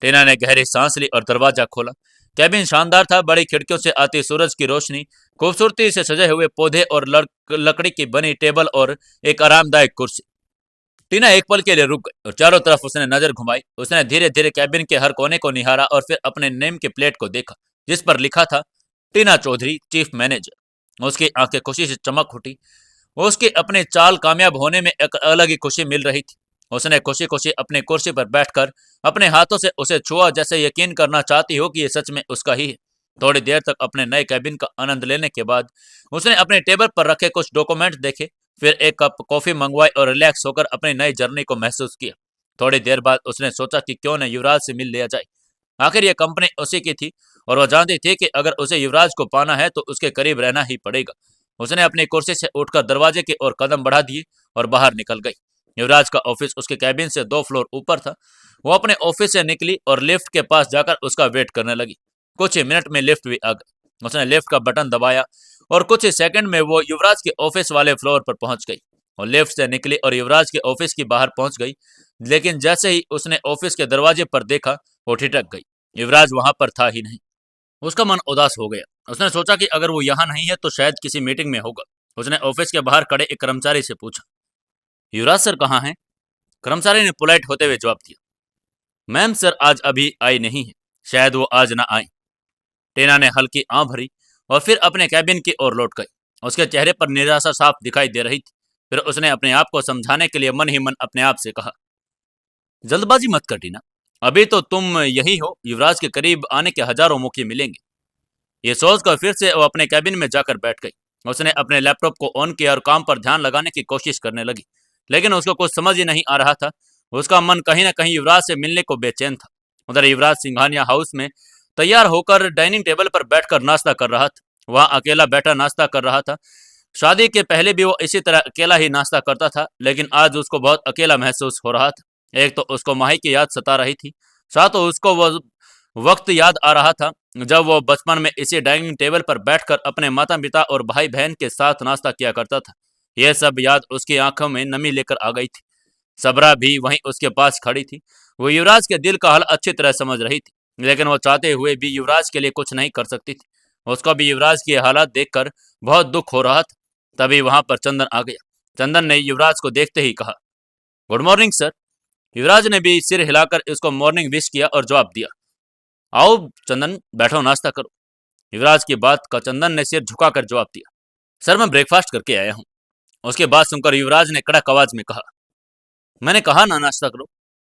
S1: टीना ने गहरी सांस ली और दरवाजा खोला। कैबिन शानदार था, बड़ी खिड़कियों से आती सूरज की रोशनी, खूबसूरती से सजे हुए पौधे और लकड़ी की बनी टेबल और एक आरामदायक कुर्सी। टीना एक पल के लिए रुक गई और चारों तरफ उसने नजर घुमाई। उसने धीरे धीरे कैबिन के हर कोने को निहारा और फिर अपने नेम के प्लेट को देखा जिस पर लिखा था, टीना चौधरी, चीफ मैनेजर। उसकी आंखें खुशी से चमक उठी। उसकी अपने चाल कामयाब होने में एक अलग ही खुशी मिल रही थी। उसने खुशी खुशी अपनी कुर्सी पर बैठकर अपने हाथों से उसे छुआ, जैसे यकीन करना चाहती हो कि यह सच में उसका ही है। थोड़ी देर तक अपने नए कैबिन का आनंद लेने के बाद उसने अपने टेबल पर रखे कुछ डॉक्यूमेंट देखे, फिर एक कप कॉफी मंगवाई और रिलैक्स होकर अपनी नई जर्नी को महसूस किया। थोड़ी देर बाद उसने सोचा कि क्यों न युवराज से मिल लिया जाए। आखिर यह कंपनी उसी की थी और वह जानती थी कि अगर उसे युवराज को पाना है तो उसके करीब रहना ही पड़ेगा। उसने अपनी कुर्सी से उठकर दरवाजे की ओर कदम बढ़ा दिए और बाहर निकल गई। युवराज का ऑफिस उसके कैबिन से 2 फ्लोर ऊपर था। वो अपने ऑफिस से निकली और लिफ्ट के पास जाकर उसका वेट करने लगी। कुछ ही मिनट में लिफ्ट भी आ गई। उसने लिफ्ट का बटन दबाया और कुछ ही सेकंड में वो युवराज के ऑफिस वाले फ्लोर पर पहुंच गई। और लिफ्ट से निकली और युवराज के ऑफिस की बाहर पहुंच गई। लेकिन जैसे ही उसने ऑफिस के दरवाजे पर देखा, वो ठिठक गई। युवराज वहां पर था ही नहीं। उसका मन उदास हो गया। उसने सोचा कि अगर वो यहाँ नहीं है तो शायद किसी मीटिंग में होगा। उसने ऑफिस के बाहर खड़े एक कर्मचारी से पूछा, युवराज सर कहाँ हैं? कर्मचारी ने पोलाइट होते हुए जवाब दिया, मैम सर आज अभी आई नहीं है, शायद वो आज ना आए। टीना ने हल्की आंख भरी और फिर अपने कैबिन की ओर लौट गई। उसके चेहरे पर निराशा साफ दिखाई दे रही थी। फिर उसने अपने आप को समझाने के लिए मन ही मन अपने आप से कहा, जल्दबाजी मत कर टीना, अभी तो तुम यही हो, युवराज के करीब आने के हजारों मौके मिलेंगे। ये सोचकर फिर से वो अपने कैबिन में जाकर बैठ गई। उसने अपने लैपटॉप को ऑन किया और काम पर ध्यान लगाने की कोशिश करने लगी, लेकिन उसको कुछ समझ ही नहीं आ रहा था। उसका मन कहीं ना कहीं युवराज से मिलने को बेचैन था। उधर युवराज सिंघानिया हाउस में तैयार होकर डाइनिंग टेबल पर बैठकर नाश्ता कर रहा था। वहां अकेला बैठा नाश्ता कर रहा था। शादी के पहले भी वो इसी तरह अकेला ही नाश्ता करता था, लेकिन आज उसको बहुत अकेला महसूस हो रहा था। एक तो उसको माही की याद सता रही थी, साथ ही उसको वो वक्त याद आ रहा था जब वो बचपन में इसी डाइनिंग टेबल पर बैठकर अपने माता पिता और भाई बहन के साथ नाश्ता किया करता था। यह सब याद उसकी आंखों में नमी लेकर आ गई थी। सबरा भी वहीं उसके पास खड़ी थी। वो युवराज के दिल का हाल अच्छी तरह समझ रही थी, लेकिन वो चाहते हुए भी युवराज के लिए कुछ नहीं कर सकती थी। उसको भी युवराज की हालात देखकर बहुत दुख हो रहा था। तभी वहां पर चंदन आ गया। चंदन ने युवराज को देखते ही कहा, गुड मॉर्निंग सर। युवराज ने भी सिर हिलाकर उसको मॉर्निंग विश किया और जवाब दिया, आओ चंदन, बैठो नाश्ता करो। युवराज की बात का चंदन ने सिर झुकाकर जवाब दिया, सर मैं ब्रेकफास्ट करके आया हूँ। उसके बाद सुनकर युवराज ने कड़क आवाज में कहा, मैंने कहा ना नाश्ता करो।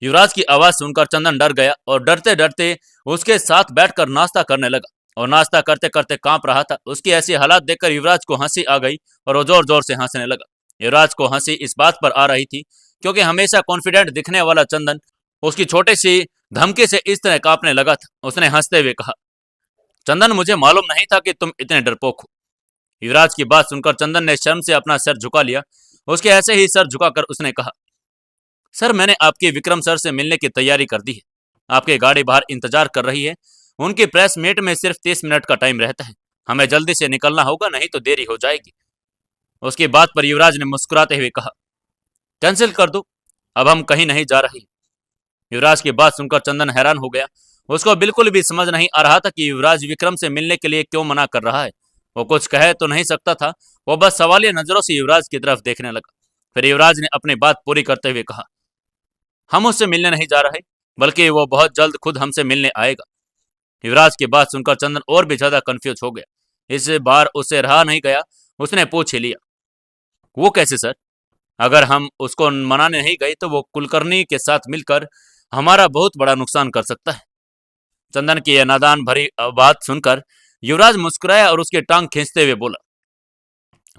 S1: युवराज की आवाज सुनकर चंदन डर गया और डरते डरते उसके साथ बैठकर नाश्ता करने लगा। और नाश्ता करते करते कांप रहा था। उसकी ऐसी हालात देखकर युवराज को हंसी आ गई और वो जोर जोर से हंसने लगा। युवराज को हंसी इस बात पर आ रही थी क्योंकि हमेशा कॉन्फिडेंट दिखने वाला चंदन उसकी छोटी सी धमकी से इस तरह कांपने लगा था। उसने हंसते हुए कहा, चंदन मुझे मालूम नहीं था कि तुम इतने डरपोक हो। युवराज की बात सुनकर चंदन ने शर्म से अपना सर झुका लिया। उसके ऐसे ही सर झुकाकर उसने कहा, सर मैंने आपके विक्रम सर से मिलने की तैयारी कर दी है। आपकी गाड़ी बाहर इंतजार कर रही है। उनकी प्रेस मीट में सिर्फ 30 मिनट का टाइम रहता है। हमें जल्दी से निकलना होगा, नहीं तो देरी हो जाएगी। उसकी बात पर युवराज ने मुस्कुराते हुए कहा, कैंसिल कर दो, अब हम कहीं नहीं जा रहे। युवराज की बात सुनकर चंदन हैरान हो गया। उसको बिल्कुल भी समझ नहीं आ रहा था कि युवराज विक्रम से मिलने के लिए क्यों मना कर रहा है। वो कुछ कह तो नहीं सकता था। वो बस सवालिया नजरों से युवराज की तरफ देखने लगा। फिर युवराज ने अपनी बात पूरी करते हुए कहा, हम उससे मिलने नहीं जा रहे, बल्कि वो बहुत जल्द खुद हमसे मिलने आएगा। युवराज की बात सुनकर चंदन और भी ज्यादा कंफ्यूज हो गया। इस बार उससे रहा नहीं गया। उसने पूछ ही लिया, वो कैसे सर? अगर हम उसको मनाने नहीं गए तो वो कुलकर्णी के साथ मिलकर हमारा बहुत बड़ा नुकसान कर सकता है। चंदन की यह नादान भरी बात सुनकर युवराज मुस्कुराया और उसकी टांग खींचते हुए बोला,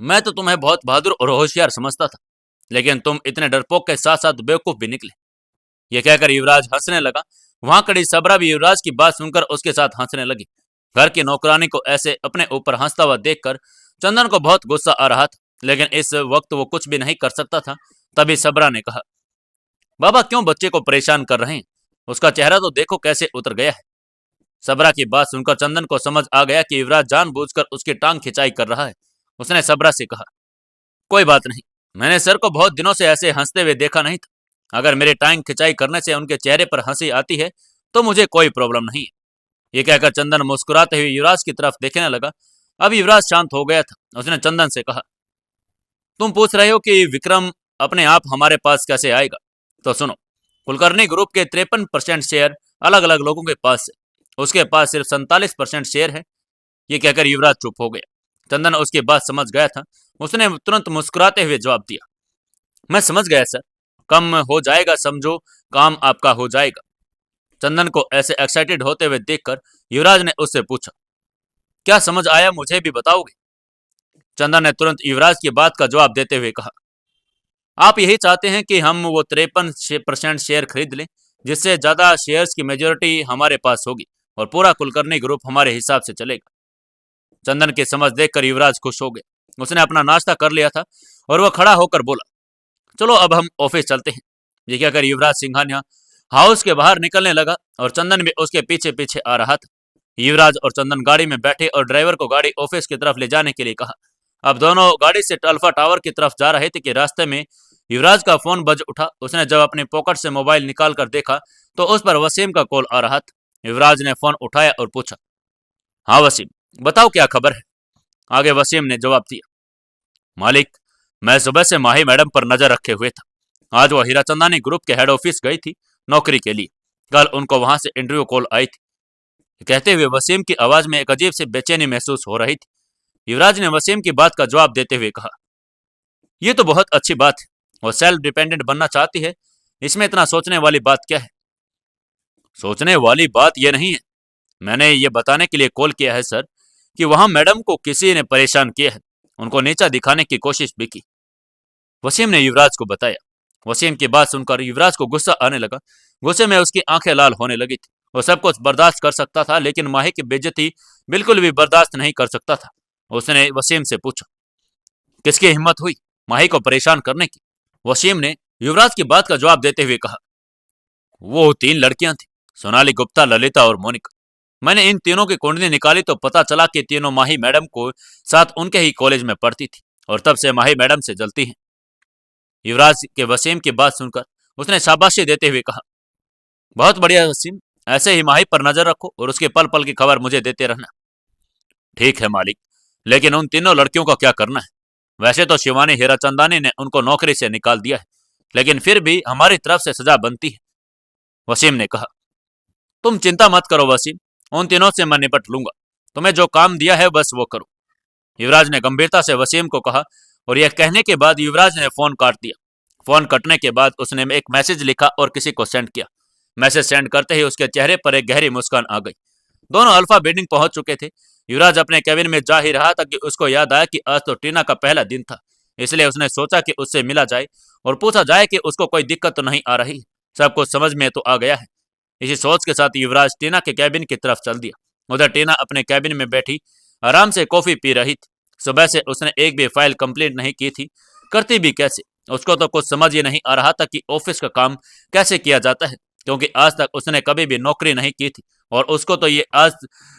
S1: मैं तो तुम्हें बहुत बहादुर और होशियार समझता था, लेकिन तुम इतने डरपोक के साथ साथ बेवकूफ भी निकले। यह कहकर युवराज हंसने लगा। वहां खड़ी सबरा भी युवराज की बात सुनकर उसके साथ हंसने लगी। घर की नौकरानी को ऐसे अपने ऊपर हंसता हुआ देखकर चंदन को बहुत गुस्सा आ रहा था, लेकिन इस वक्त वो कुछ भी नहीं कर सकता था। तभी सबरा ने कहा, बाबा क्यों बच्चे को परेशान कर रहे हैं? उसका चेहरा तो देखो कैसे उतर गया है। सबरा की बात सुनकर चंदन को समझ आ गया कि युवराज जानबूझकर उसकी टांग खिंचाई कर रहा है। उसने सबरा से कहा, कोई बात नहीं, मैंने सर को बहुत दिनों से ऐसे हंसते हुए देखा नहीं था। अगर मेरे टांग खिंचाई करने से उनके चेहरे पर हंसी आती है तो मुझे कोई प्रॉब्लम नहीं है। ये कहकर चंदन मुस्कुराते हुए युवराज की तरफ देखने लगा। अब युवराज शांत हो गया था। उसने चंदन से कहा, तुम पूछ रहे हो कि विक्रम अपने आप हमारे पास कैसे आएगा? तो सुनो, कुलकर्णी ग्रुप के 53% शेयर अलग अलग लोगों के पास है, उसके पास सिर्फ 47% शेयर है। ये कहकर युवराज चुप हो गया। चंदन उसकी बात समझ गया था। उसने तुरंत मुस्कुराते हुए जवाब दिया, मैं समझ गया सर, कम हो जाएगा समझो, काम आपका हो जाएगा। चंदन को ऐसे एक्साइटेड होते हुए देखकर युवराज ने उससे पूछा, क्या समझ आया, मुझे भी बताओगे? चंदन ने तुरंत युवराज की बात का जवाब देते हुए कहा, आप यही चाहते हैं कि हम वो 53% शेयर खरीद लें, जिससे ज्यादा शेयर्स की मेजोरिटी हमारे पास होगी और पूरा कुलकर्णी ग्रुप हमारे हिसाब से चलेगा। चंदन की समझ देखकर युवराज खुश हो गया। उसने अपना नाश्ता कर लिया था और वह खड़ा होकर बोला, चलो अब हम ऑफिस चलते हैं। ये कहकर युवराज सिंघानिया हाउस के बाहर निकलने लगा और चंदन भी उसके पीछे पीछे आ रहा था। युवराज और चंदन गाड़ी में बैठे और ड्राइवर को गाड़ी ऑफिस की तरफ ले जाने के लिए कहा। अब दोनों गाड़ी से अल्फा टावर की तरफ जा रहे थे कि रास्ते में युवराज का फोन बज उठा। उसने जब अपने पॉकेट से मोबाइल निकाल कर देखा तो उस पर वसीम का कॉल आ रहा था। युवराज ने फोन उठाया और पूछा, हाँ वसीम, बताओ क्या खबर है? आगे वसीम ने जवाब दिया, मालिक, मैं सुबह से माही मैडम पर नजर रखे हुए था। आज वो हीराचंदानी ग्रुप के हेड ऑफिस गई थी नौकरी के लिए। कल उनको वहां से इंटरव्यू कॉल आई थी। कहते हुए वसीम की आवाज में एक अजीब सी बेचैनी महसूस हो रही थी। युवराज ने वसीम की बात का जवाब देते हुए कहा, यह तो बहुत अच्छी बात है, वो सेल्फ डिपेंडेंट बनना चाहती है, इसमें इतना सोचने वाली बात क्या है? सोचने वाली बात यह नहीं है, मैंने ये बताने के लिए कॉल किया है सर कि वहां मैडम को किसी ने परेशान किया है, उनको नीचा दिखाने की कोशिश भी की। वसीम ने युवराज को बताया। वसीम की बात सुनकर युवराज को गुस्सा आने लगा। गुस्से में उसकी आंखें लाल होने लगी थी। वो सब कुछ बर्दाश्त कर सकता था, लेकिन माही की बेइज्जती बिल्कुल भी बर्दाश्त नहीं कर सकता था। उसने वसीम से पूछा, किसकी हिम्मत हुई माही को परेशान करने की? वसीम ने युवराज की बात का जवाब देते हुए कहा, वो 3 लड़कियां थी, सोनाली गुप्ता, ललिता और मोनिका। मैंने इन तीनों की कुंडली निकाली तो पता चला कि तीनों माही मैडम को साथ उनके ही कॉलेज में पढ़ती थी और तब से माही मैडम से जलती हैं। युवराज के वसीम की बात सुनकर उसने शाबाशी देते हुए कहा, बहुत बढ़िया वसीम, ऐसे ही माही पर नजर रखो और उसके पल पल की खबर मुझे देते रहना। ठीक है मालिक, लेकिन उन तीनों लड़कियों का क्या करना है? वैसे तो शिवानी हीराचंदानी ने उनको नौकरी से निकाल दिया है, लेकिन फिर भी हमारी तरफ से सजा बनती है। वसीम ने कहा, तुम चिंता मत करो वसीम, उन तीनों से मैं निपट लूंगा। तुम्हें जो काम दिया है बस वो करो। युवराज ने गंभीरता से वसीम को कहा और यह कहने के बाद युवराज ने फोन काट दिया। फोन कटने के बाद उसने एक मैसेज लिखा और किसी को सेंड किया। मैसेज सेंड करते ही उसके चेहरे पर एक गहरी मुस्कान आ गई। दोनों अल्फा बिल्डिंग पहुंच चुके थे। युवराज अपने कैबिन में जा ही रहा था कि उसको याद आया कि आज तो टीना का पहला दिन था, इसलिए उसने सोचा कि उससे मिला जाए और पूछा जाए कि उसको कोई दिक्कत तो नहीं आ रही। सब कुछ समझ में तो आ गया है। इसी सोच के साथ युवराज टीना के कैबिन की तरफ चल दिया। उधर टीना अपने कैबिन में बैठी आराम से कॉफी पी रही थी। सुबह से उसने एक भी फाइल कंप्लीट नहीं की थी, करती भी कैसे? उसको तो कुछ समझ ही नहीं आ रहा था कि ऑफिस का काम कैसे किया जाता है, क्योंकि आज तक उसने कभी भी नौकरी नहीं की थी और उसको तो ये आज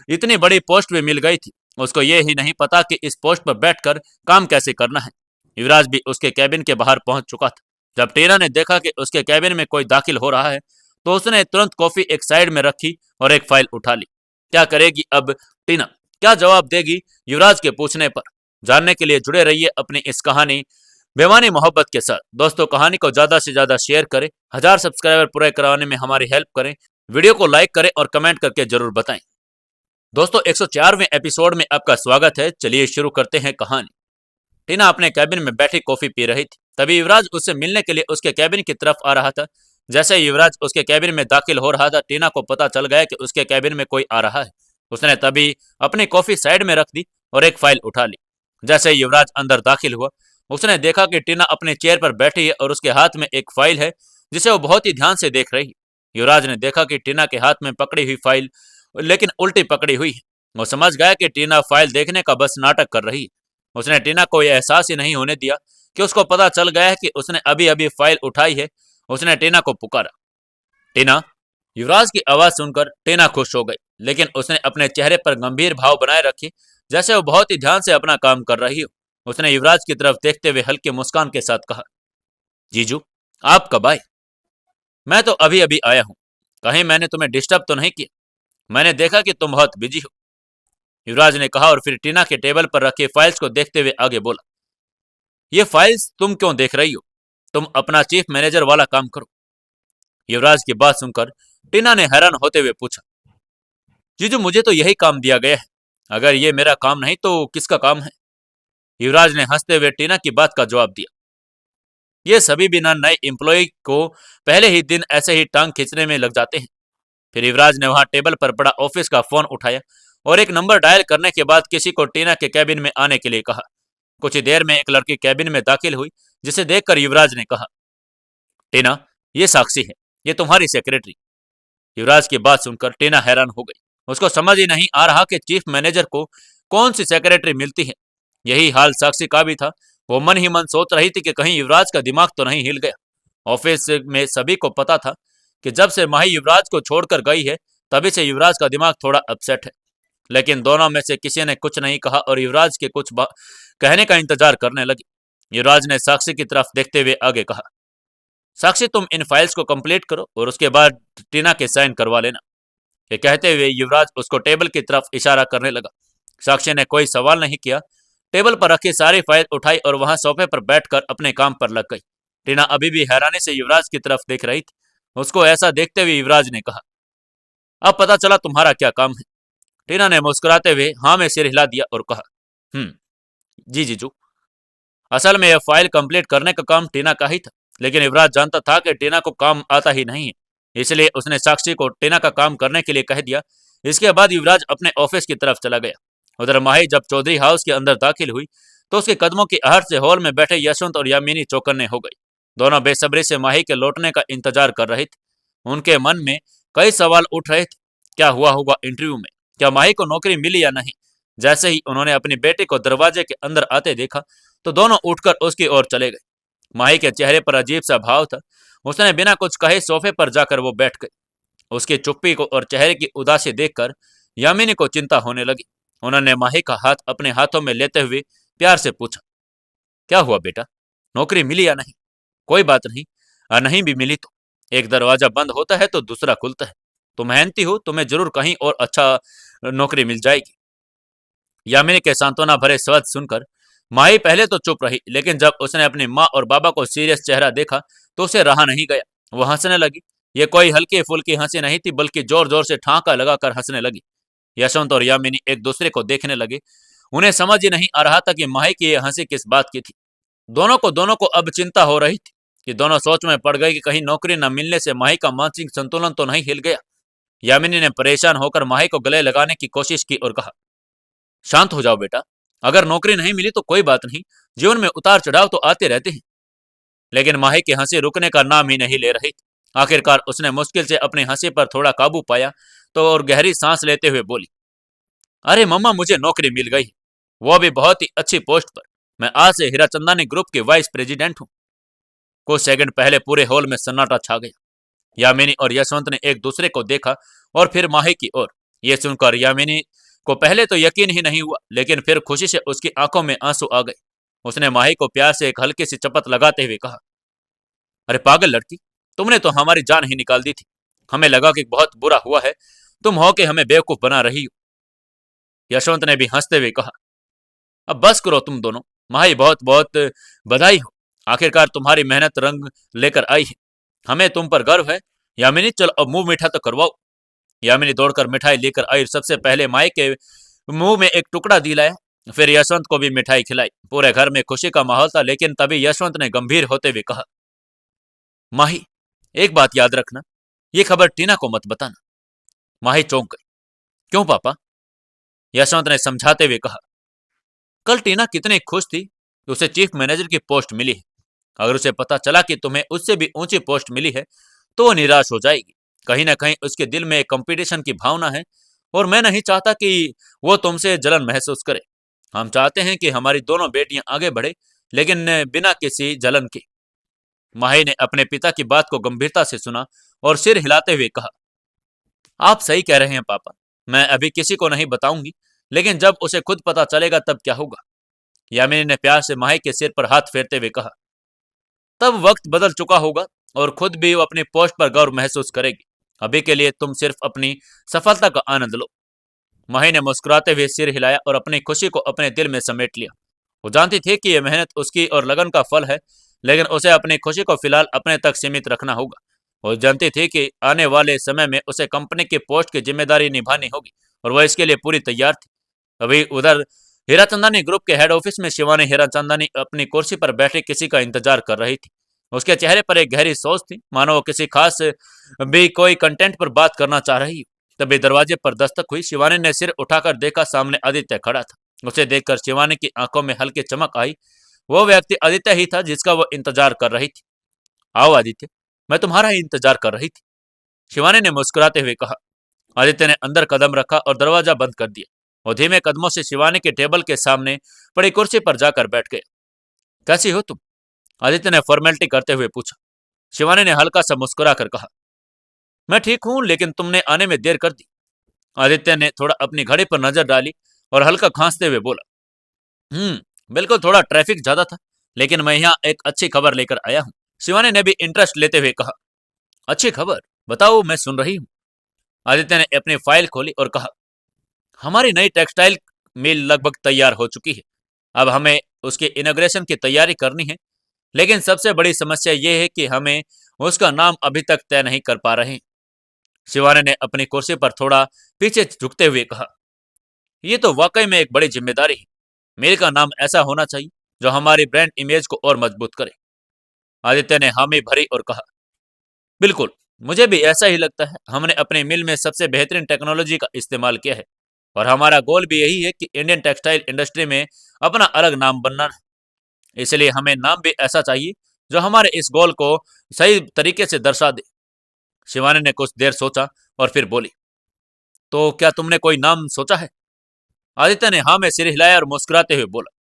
S1: इतनी बड़ी पोस्ट भी मिल गई थी। उसको ये ही नहीं पता कि इस पोस्ट पर बैठकर काम कैसे करना है। युवराज भी उसके कैबिन के बाहर पहुंच चुका था। जब टीना ने देखा कि उसके कैबिन में कोई दाखिल हो रहा है तो उसने तुरंत कॉफी एक साइड में रखी और एक फाइल उठा ली। क्या करेगी अब टीना? क्या जवाब देगी युवराज के पूछने पर? जानने के लिए जुड़े रहिए अपनी इस कहानी बेमानी मोहब्बत के साथ। दोस्तों, कहानी को ज्यादा से ज्यादा शेयर करें, 1000 सब्सक्राइबर पूरे कराने में हमारी हेल्प करें, वीडियो को लाइक करें और कमेंट करके जरूर बताएं। दोस्तों, 104वें एपिसोड में आपका स्वागत है। चलिए शुरू करते हैं कहानी। टीना अपने कैबिन में बैठी कॉफी पी रही थी। तभी युवराज उससे मिलने के लिए उसके कैबिन की तरफ आ रहा था। जैसे युवराज उसके कैबिन में दाखिल हो रहा था, टीना को पता चल गया कि उसके कैबिन में कोई आ रहा है। उसने तभी अपनी कॉफी साइड में रख दी और एक फाइल उठा ली। जैसे युवराज अंदर दाखिल हुआ, उसने देखा कि टीना अपने चेयर पर बैठी है और उसके हाथ में एक फाइल है जिसे वो बहुत ही ध्यान से देख रही है। युवराज ने देखा कि टीना के हाथ में पकड़ी हुई फाइल लेकिन उल्टी पकड़ी हुई है। वो समझ गया कि टीना फाइल देखने का बस नाटक कर रही है। उसने टीना को यह एहसास ही नहीं होने दिया कि उसको पता चल गया है कि उसने अभी अभी फाइल उठाई है। उसने टीना को पुकारा, टीना। युवराज की आवाज सुनकर टीना खुश हो गई, लेकिन उसने अपने चेहरे पर गंभीर भाव बनाए रखे, जैसे वो बहुत ही ध्यान से अपना काम कर रही हो। उसने युवराज की तरफ देखते हुए हल्की मुस्कान के साथ कहा, जीजू, आप कब आए? मैं तो अभी अभी आया हूँ। कहीं मैंने तुम्हें डिस्टर्ब तो नहीं किया? मैंने देखा कि तुम बहुत बिजी हो, युवराज ने कहा और फिर टीना के टेबल पर रखे फाइल्स को देखते हुए आगे बोला, ये फाइल्स तुम क्यों देख रही हो? तुम अपना चीफ मैनेजर वाला काम करो। युवराज की बात सुनकर टीना ने हैरान होते हुए पूछा, जीजू, मुझे तो यही काम दिया गया है। अगर ये मेरा काम नहीं तो किसका काम है? युवराज ने हंसते हुए टीना की बात का जवाब दिया, ये सभी बिना नए एम्प्लॉय को पहले ही दिन ऐसे ही टांग खींचने में लग जाते हैं। फिर युवराज ने वहां टेबल पर पड़ा ऑफिस का फोन उठाया और एक नंबर डायल करने के बाद किसी को टीना के कैबिन में आने के लिए कहा। कुछ ही देर में एक लड़की कैबिन में दाखिल हुई, जिसे देखकर युवराज ने कहा, टीना, ये साक्षी है, ये तुम्हारी सेक्रेटरी। युवराज की बात सुनकर टीना हैरान हो गई। उसको समझ ही नहीं आ रहा कि चीफ मैनेजर को कौन सी सेक्रेटरी मिलती है। यही हाल साक्षी का भी था। वो मन ही मन सोच रही थी कि कहीं युवराज का दिमाग तो नहीं हिल गया। ऑफिस में सभी को पता था कि जब से माही युवराज को छोड़कर गई है, तभी से युवराज का दिमाग थोड़ा अपसेट है। लेकिन दोनों में से किसी ने कुछ नहीं कहा और युवराज के कुछ कहने का इंतजार करने लगे। युवराज ने साक्षी की तरफ देखते हुए आगे कहा, साक्षी, तुम इन फाइल्स को कंप्लीट करो और उसके बाद टीना के साइन करवा लेना। ये कहते हुए युवराज उसको टेबल की तरफ इशारा करने लगा। साक्षी ने कोई सवाल नहीं किया, टेबल पर रखी सारी फाइल उठाई और वहां सोफे पर बैठकर अपने काम पर लग गई। टीना अभी भी हैरानी से युवराज की तरफ देख रही थी। उसको ऐसा देखते हुए युवराज ने कहा, अब पता चला तुम्हारा क्या काम है। टीना ने मुस्कुराते हुए हाँ में सिर हिला दिया और कहा, जी जीजू। असल में यह फाइल कंप्लीट करने का काम टीना का ही था, लेकिन युवराज जानता था कि टीना को काम आता ही नहीं है, इसलिए उसने साक्षी को टीना का काम करने के लिए कह दिया। इसके बाद युवराज अपने ऑफिस की तरफ चला गया। उधर माही जब चौधरी हाउस के अंदर दाखिल हुई तो उसके कदमों की आहट से हॉल में बैठे यशवंत और यामिनी चौकन्ने हो गई। दोनों बेसब्री से माही के लौटने का इंतजार कर रहे थे। उनके मन में कई सवाल उठ रहे थे। क्या हुआ होगा इंटरव्यू में? क्या माही को नौकरी मिली या नहीं? जैसे ही उन्होंने अपनी बेटी को दरवाजे के अंदर आते देखा तो दोनों उठकर उसकी ओर चले गए। माही के चेहरे पर अजीब सा भाव था। उसने बिना कुछ कहे सोफे पर जाकर वो बैठ गई। उसकी चुप्पी को और चेहरे की उदासी देखकर यामिनी को चिंता होने लगी। उन्होंने माही का हाथ अपने हाथों में लेते हुए प्यार से पूछा, क्या हुआ बेटा, नौकरी मिली या नहीं? कोई बात नहीं, और नहीं भी मिली तो एक दरवाजा बंद होता है तो दूसरा खुलता है। तुम मेहनती हो, तुम्हें जरूर कहीं और अच्छा नौकरी मिल जाएगी। यामिनी के सांत्वना भरे शब्द सुनकर माही पहले तो चुप रही, लेकिन जब उसने अपनी माँ और बाबा को सीरियस चेहरा देखा तो उसे रहा नहीं गया। वो हंसने लगी। ये कोई हल्की फुल्की हंसी नहीं थी, बल्कि जोर जोर से ठांका लगाकर हंसने लगी। यशवंत और यामिनी एक दूसरे को देखने लगे। उन्हें समझ ही नहीं आ रहा था कि माही की यह हंसी किस बात की थी। दोनों को अब चिंता हो रही थी कि दोनों सोच में पड़ गए कि कहीं नौकरी न मिलने से माही का मानसिक संतुलन तो नहीं हिल गया। यामिनी ने परेशान होकर माही को गले लगाने की कोशिश की और कहा, शांत हो जाओ बेटा, अगर नौकरी नहीं मिली तो कोई बात नहीं, जीवन में उतार चढ़ाव तो आते रहते हैं। लेकिन माही की हंसी रुकने का नाम ही नहीं ले रही थी। आखिरकार उसने मुश्किल से अपनी हंसी पर थोड़ा काबू पाया तो और गहरी सांस लेते हुए बोली, अरे मम्मा, मुझे नौकरी मिल गई, वो भी बहुत ही अच्छी पोस्ट पर। मैं आज से हीराचंदानी ग्रुप के वाइस प्रेसिडेंट हूँ। कुछ सेकंड पहले पूरे हॉल में सन्नाटा छा गया। यामिनी और यशवंत ने एक दूसरे को देखा और फिर माही की ओर। ये सुनकर यामिनी को पहले तो यकीन ही नहीं हुआ, लेकिन फिर खुशी से उसकी आंखों में आंसू आ गए। उसने माही को प्यार से एक हल्की सी चपत लगाते हुए कहा, अरे पागल लड़की, तुमने तो हमारी जान ही निकाल दी थी। हमें लगा कि बहुत बुरा हुआ है, तुम हो के हमें बेवकूफ बना रही हो। यशवंत ने भी हंसते हुए कहा, अब बस करो तुम दोनों। माही, बहुत बहुत बधाई हो, आखिरकार तुम्हारी मेहनत रंग लेकर आई है। हमें तुम पर गर्व है। यामिनी, चलो अब मुंह मीठा तो करवाओ। यामिनी दौड़कर मिठाई लेकर आई। सबसे पहले माई के मुंह में एक टुकड़ा दिलाया, फिर यशवंत को भी मिठाई खिलाई। पूरे घर में खुशी का माहौल था, लेकिन तभी यशवंत ने गंभीर होते हुए कहा, माही, एक बात याद रखना, ये खबर टीना को मत बताना। माही चौंक गई। क्यों पापा? यशवंत ने समझाते हुए कहा। कल टीना कितनी खुश थी कि उसे चीफ मैनेजर की पोस्ट मिली है। अगर उसे पता चला कि तुम्हें उससे भी ऊंची पोस्ट मिली है तो वो निराश हो जाएगी। कहीं ना कहीं उसके दिल में एक कंपटीशन की भावना है और मैं नहीं चाहता कि वो तुमसे जलन महसूस करे। हम चाहते हैं कि हमारी दोनों बेटियां आगे बढ़े, लेकिन बिना किसी जलन के। माही ने अपने पिता की बात को गंभीरता से सुना और सिर हिलाते हुए कहा, आप सही कह रहे हैं पापा। मैं अभी किसी को नहीं बताऊंगी, लेकिन जब उसे खुद पता चलेगा तब क्या होगा। यामिनी ने प्यार से माही के सिर पर हाथ फेरते हुए कहा, तब वक्त बदल चुका होगा और खुद भी वो अपनी पोस्ट पर गर्व महसूस करेगी। अभी के लिए तुम सिर्फ अपनी सफलता का आनंद लो। माही ने मुस्कुराते हुए सिर हिलाया और अपनी खुशी को अपने दिल में समेट लिया। वो जानती थी कि यह मेहनत उसकी और लगन का फल है, लेकिन उसे अपनी खुशी को फिलहाल अपने तक सीमित रखना होगा। वो जानती थी कि आने वाले समय में उसे कंपनी की पोस्ट की जिम्मेदारी निभानी होगी और वह इसके लिए पूरी तैयार थी। अभी उधर हीराचंदानी ग्रुप के हेड ऑफिस में शिवानी हीराचंदानी अपनी कुर्सी पर बैठे किसी का इंतजार कर रही थी। उसके चेहरे पर एक गहरी सोच थी, मानो वो किसी खास भी कोई कंटेंट पर बात करना चाह रही हो। तभी दरवाजे पर दस्तक हुई। शिवानी ने सिर उठाकर देखा, सामने आदित्य खड़ा था। उसे देखकर शिवानी की आंखों में हल्की चमक आई। वो व्यक्ति आदित्य ही था जिसका वो इंतजार कर रही थी। आओ आदित्य, मैं तुम्हारा ही इंतजार कर रही थी, शिवानी ने मुस्कुराते हुए कहा। आदित्य ने अंदर कदम रखा और दरवाजा बंद कर दिया। वो धीमे कदमों से शिवानी के टेबल के सामने पड़ी कुर्सी पर जाकर बैठ गए। कैसी हो तुम? आदित्य ने फॉर्मेलिटी करते हुए पूछा। शिवानी ने हल्का सा मुस्कुरा कर कहा, मैं ठीक हूं, लेकिन तुमने आने में देर कर दी। आदित्य ने थोड़ा अपनी घड़ी पर नजर डाली और हल्का खांसते हुए बोला, बिल्कुल, थोड़ा ट्रैफिक ज्यादा था, लेकिन मैं यहाँ एक अच्छी खबर लेकर आया हूँ। शिवानी ने भी इंटरेस्ट लेते हुए कहा, अच्छी खबर? बताओ, मैं सुन रही हूँ। आदित्य ने अपनी फाइल खोली और कहा, हमारी नई टेक्सटाइल मिल लगभग तैयार हो चुकी है। अब हमें उसके इनॉग्रेशन की तैयारी करनी है, लेकिन सबसे बड़ी समस्या यह है कि हमें उसका नाम अभी तक तय नहीं कर पा रहे हैं। शिवानी ने अपनी कुर्सी पर थोड़ा पीछे झुकते हुए कहा, यह तो वाकई में एक बड़ी जिम्मेदारी है। मेल का नाम ऐसा होना चाहिए जो हमारी ब्रांड इमेज को और मजबूत करे। आदित्य ने हामी भरी और कहा, बिल्कुल, मुझे भी ऐसा ही लगता है। हमने अपने मिल में सबसे बेहतरीन टेक्नोलॉजी का इस्तेमाल किया है और हमारा गोल भी यही है कि इंडियन टेक्सटाइल इंडस्ट्री में अपना अलग नाम बनना है। इसलिए हमें नाम भी ऐसा चाहिए जो हमारे इस गोल को सही तरीके से दर्शा दे। शिवानी ने कुछ देर सोचा और फिर बोली, तो क्या तुमने कोई नाम सोचा है? आदित्य ने हाँ में सिर हिलाया और मुस्कुराते हुए बोला,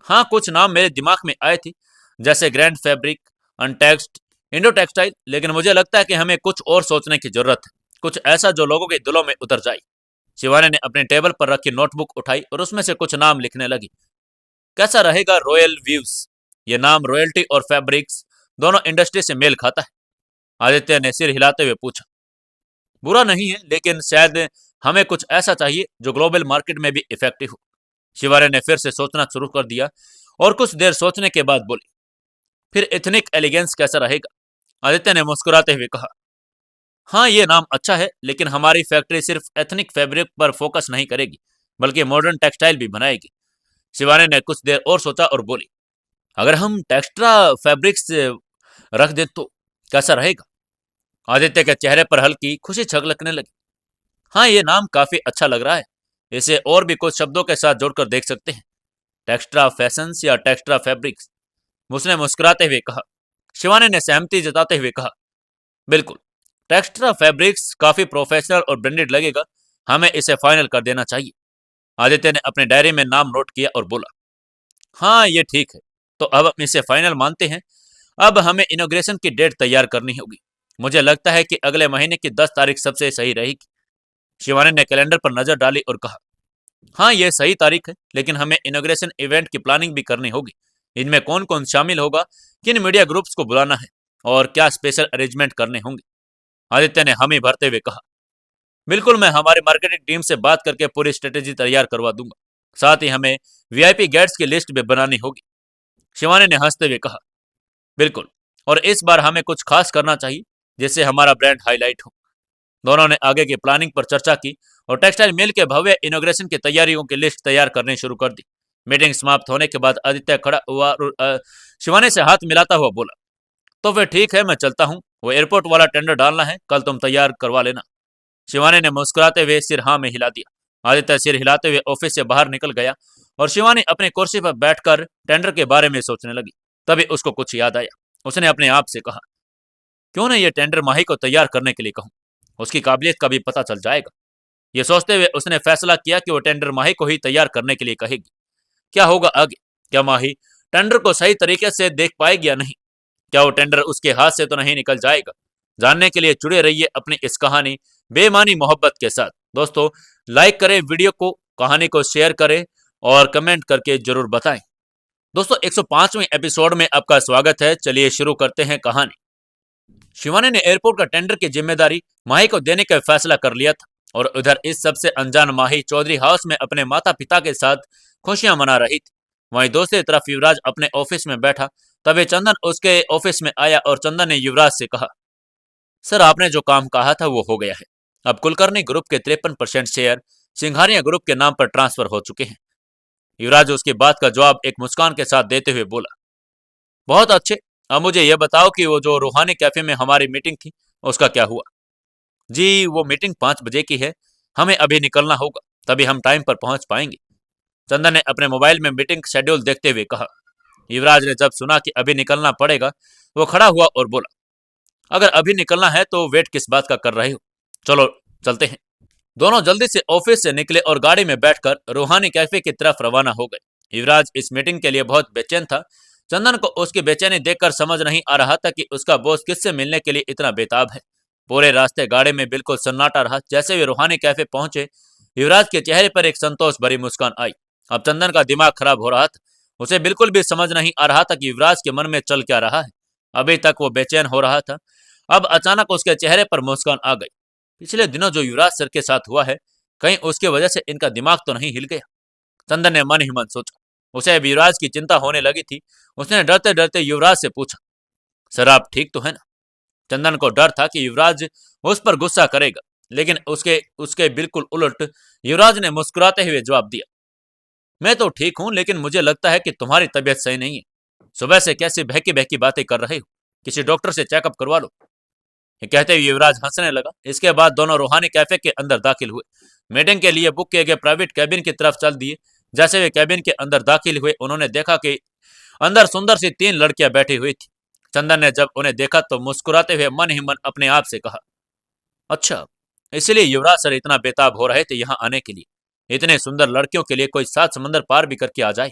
S1: हाँ, कुछ नाम मेरे दिमाग में आए थे, जैसे ग्रैंड फैब्रिक, अनटेक्स्ट, इंडो टेक्सटाइल, लेकिन मुझे लगता है कि हमें कुछ और सोचने की जरूरत है, कुछ ऐसा जो लोगों के दिलों में उतर जाए। शिवानी ने अपने टेबल पर रखी नोटबुक उठाई और उसमें से कुछ नाम लिखने लगी। कैसा रहेगा रॉयल व्यूज? ये नाम रॉयल्टी और फैब्रिक्स दोनों इंडस्ट्री से मेल खाता है। आदित्य ने सिर हिलाते हुए पूछा। बुरा नहीं है, लेकिन शायद हमें कुछ ऐसा चाहिए जो ग्लोबल मार्केट में भी इफेक्टिव हो। शिवानी ने फिर से सोचना शुरू कर दिया और कुछ देर सोचने के बाद बोली, फिर एथनिक एलिगेंस कैसा रहेगा? आदित्य ने मुस्कुराते हुए कहा, हाँ, ये नाम अच्छा है, लेकिन हमारी फैक्ट्री सिर्फ एथनिक फैब्रिक पर फोकस नहीं करेगी, बल्कि मॉडर्न टेक्सटाइल भी बनाएगी। शिवानी ने कुछ देर और सोचा और बोली, अगर हम टेक्सट्रा फैब्रिक्स रख दे तो कैसा रहेगा? आदित्य के चेहरे पर हल्की खुशी छलकने लगी। हाँ, ये नाम काफी अच्छा लग रहा है। इसे और भी कुछ शब्दों के साथ जोड़कर देख सकते हैं, टेक्सट्रा फैशंस या टेक्सट्रा फैब्रिक्स। उसने मुस्कुराते हुए कहा। शिवानी ने सहमति जताते हुए कहा, बिल्कुल, टेक्सट्रा फैब्रिक्स काफी प्रोफेशनल और ब्रांडेड लगेगा। हमें इसे फाइनल कर देना चाहिए। आदित्य ने अपने डायरी में नाम नोट किया और बोला, हाँ, ये ठीक है। तो अब हम इसे फाइनल मानते हैं। अब हमें इनॉग्रेशन की डेट तैयार करनी होगी। मुझे लगता है कि अगले महीने की 10 तारीख सबसे सही रहेगी। शिवानी ने कैलेंडर पर नजर डाली और कहा, हाँ, ये सही तारीख है, लेकिन हमें इनॉग्रेशन इवेंट की प्लानिंग भी करनी होगी। इनमें कौन कौन शामिल होगा, किन मीडिया ग्रुप्स को बुलाना है और क्या स्पेशल अरेंजमेंट करने होंगे। आदित्य ने हामी भरते हुए कहा, बिल्कुल, मैं हमारी मार्केटिंग टीम से बात करके पूरी स्ट्रेटेजी तैयार करवा दूंगा। साथ ही हमें वीआईपी गेट्स की लिस्ट भी बनानी होगी। शिवानी ने हंसते हुए कहा, बिल्कुल, और इस बार हमें कुछ खास करना चाहिए जिससे हमारा ब्रांड हाईलाइट हो। दोनों ने आगे की प्लानिंग पर चर्चा की और टेक्सटाइल मिल के भव्य इनॉग्रेशन की तैयारियों की लिस्ट तैयार करनी शुरू कर दी। मीटिंग समाप्त होने के बाद आदित्य खड़ा हुआ और शिवानी से हाथ मिलाता हुआ बोला, तो फिर ठीक है, मैं चलता हूँ। वो एयरपोर्ट वाला टेंडर डालना है, कल तुम तैयार करवा लेना। शिवानी ने मुस्कुराते हुए सिर हाँ में हिला दिया। आदित्य सिर हिलाते हुए ऑफिस से बाहर निकल गया और शिवानी अपनी कुर्सी पर बैठकर टेंडर के बारे में सोचने लगी। तभी उसको कुछ याद आया। उसने अपने आप से कहा, क्यों ना ये टेंडर माही को तैयार करने के लिए कहूं, उसकी काबिलियत का भी पता चल जाएगा। ये सोचते हुए उसने फैसला किया कि वो टेंडर माही को ही तैयार करने के लिए कहेगी। क्या होगा आगे? क्या माही टेंडर को सही तरीके से देख पाएगी या नहीं? क्या वो टेंडर उसके हाथ से तो नहीं निकल जाएगा? जानने के लिए जुड़े रहिए अपनी इस कहानी बेमानी मोहब्बत के साथ। दोस्तों, लाइक करें वीडियो को, कहानी को शेयर करें और कमेंट करके जरूर बताएं। दोस्तों, 105वें एपिसोड में आपका स्वागत है। चलिए शुरू करते हैं कहानी। शिवानी ने एयरपोर्ट का टेंडर की जिम्मेदारी माही को देने का फैसला कर लिया था और उधर इस सबसे अनजान माही चौधरी हाउस में अपने माता पिता के साथ खुशियां मना रही थी। वहीं दूसरी तरफ युवराज अपने ऑफिस में बैठा। तभी चंदन उसके ऑफिस में आया और चंदन ने युवराज से कहा, सर, आपने जो काम कहा था वो हो गया है। अब कुलकर्णी ग्रुप के 53% शेयर सिंघानिया ग्रुप के नाम पर ट्रांसफर हो चुके हैं। युवराज उसकी बात का जवाब एक मुस्कान के साथ देते हुए बोला, बहुत अच्छे। अब मुझे यह बताओ कि वो जो रूहानी कैफे में हमारी मीटिंग थी उसका क्या हुआ? जी, वो मीटिंग 5 बजे की है। हमें अभी निकलना होगा, तभी हम टाइम पर पहुंच पाएंगे। चंदन ने अपने मोबाइल में मीटिंग शेड्यूल देखते हुए कहा। युवराज ने जब सुना कि अभी निकलना पड़ेगा, वो खड़ा हुआ और बोला, अगर अभी निकलना है तो वेट किस बात का कर रहे हो? चलो चलते हैं। दोनों जल्दी से ऑफिस से निकले और गाड़ी में बैठकर रूहानी कैफे की तरफ रवाना हो गए। युवराज इस मीटिंग के लिए बहुत बेचैन था। चंदन को उसकी बेचैनी देखकर समझ नहीं आ रहा था कि उसका बॉस किससे मिलने के लिए इतना बेताब है। पूरे रास्ते गाड़ी में बिल्कुल सन्नाटा रहा। जैसे वे रूहानी कैफे पहुंचे, युवराज के चेहरे पर एक संतोष भरी मुस्कान आई। अब चंदन का दिमाग खराब हो रहा था। उसे बिल्कुल भी समझ नहीं आ रहा था कि युवराज के मन में चल क्या रहा है। अभी तक वो बेचैन हो रहा था, अब अचानक उसके चेहरे पर मुस्कान आ गई। पिछले दिनों जो युवराज सर के साथ हुआ है, कहीं उसकी वजह से इनका दिमाग तो नहीं हिल गया? चंदन ने मन ही मन सोचा। उसे अब युवराज की चिंता होने लगी थी। उसने डरते डरते युवराज से पूछा, सर आप ठीक तो है ना? चंदन को डर था कि युवराज उस पर गुस्सा करेगा, लेकिन उसके उसके बिल्कुल उलट युवराज ने मुस्कुराते हुए जवाब दिया, मैं तो ठीक हूं, लेकिन मुझे लगता है कि तुम्हारी तबीयत सही नहीं है। सुबह से कैसी बहकी बहकी बातें कर रहे हो? किसी डॉक्टर से चेकअप करवा लो। ये कहते हुए युवराज हंसने लगा। इसके बाद दोनों रूहानी कैफे के अंदर दाखिल हुए। मीटिंग के लिए बुक किए गए प्राइवेट कैबिन की तरफ चल दिए। जैसे वे कैबिन के अंदर दाखिल हुए, उन्होंने देखा कि अंदर सुंदर सी 3 लड़कियां बैठी हुई थी। चंदन ने जब उन्हें देखा तो मुस्कुराते हुए मन ही मन अपने आप से कहा, अच्छा, इसलिए युवराज सर इतना बेताब हो रहे थे यहाँ आने के लिए। इतने सुंदर लड़कियों के लिए कोई 7 समंदर पार भी करके आ जाए।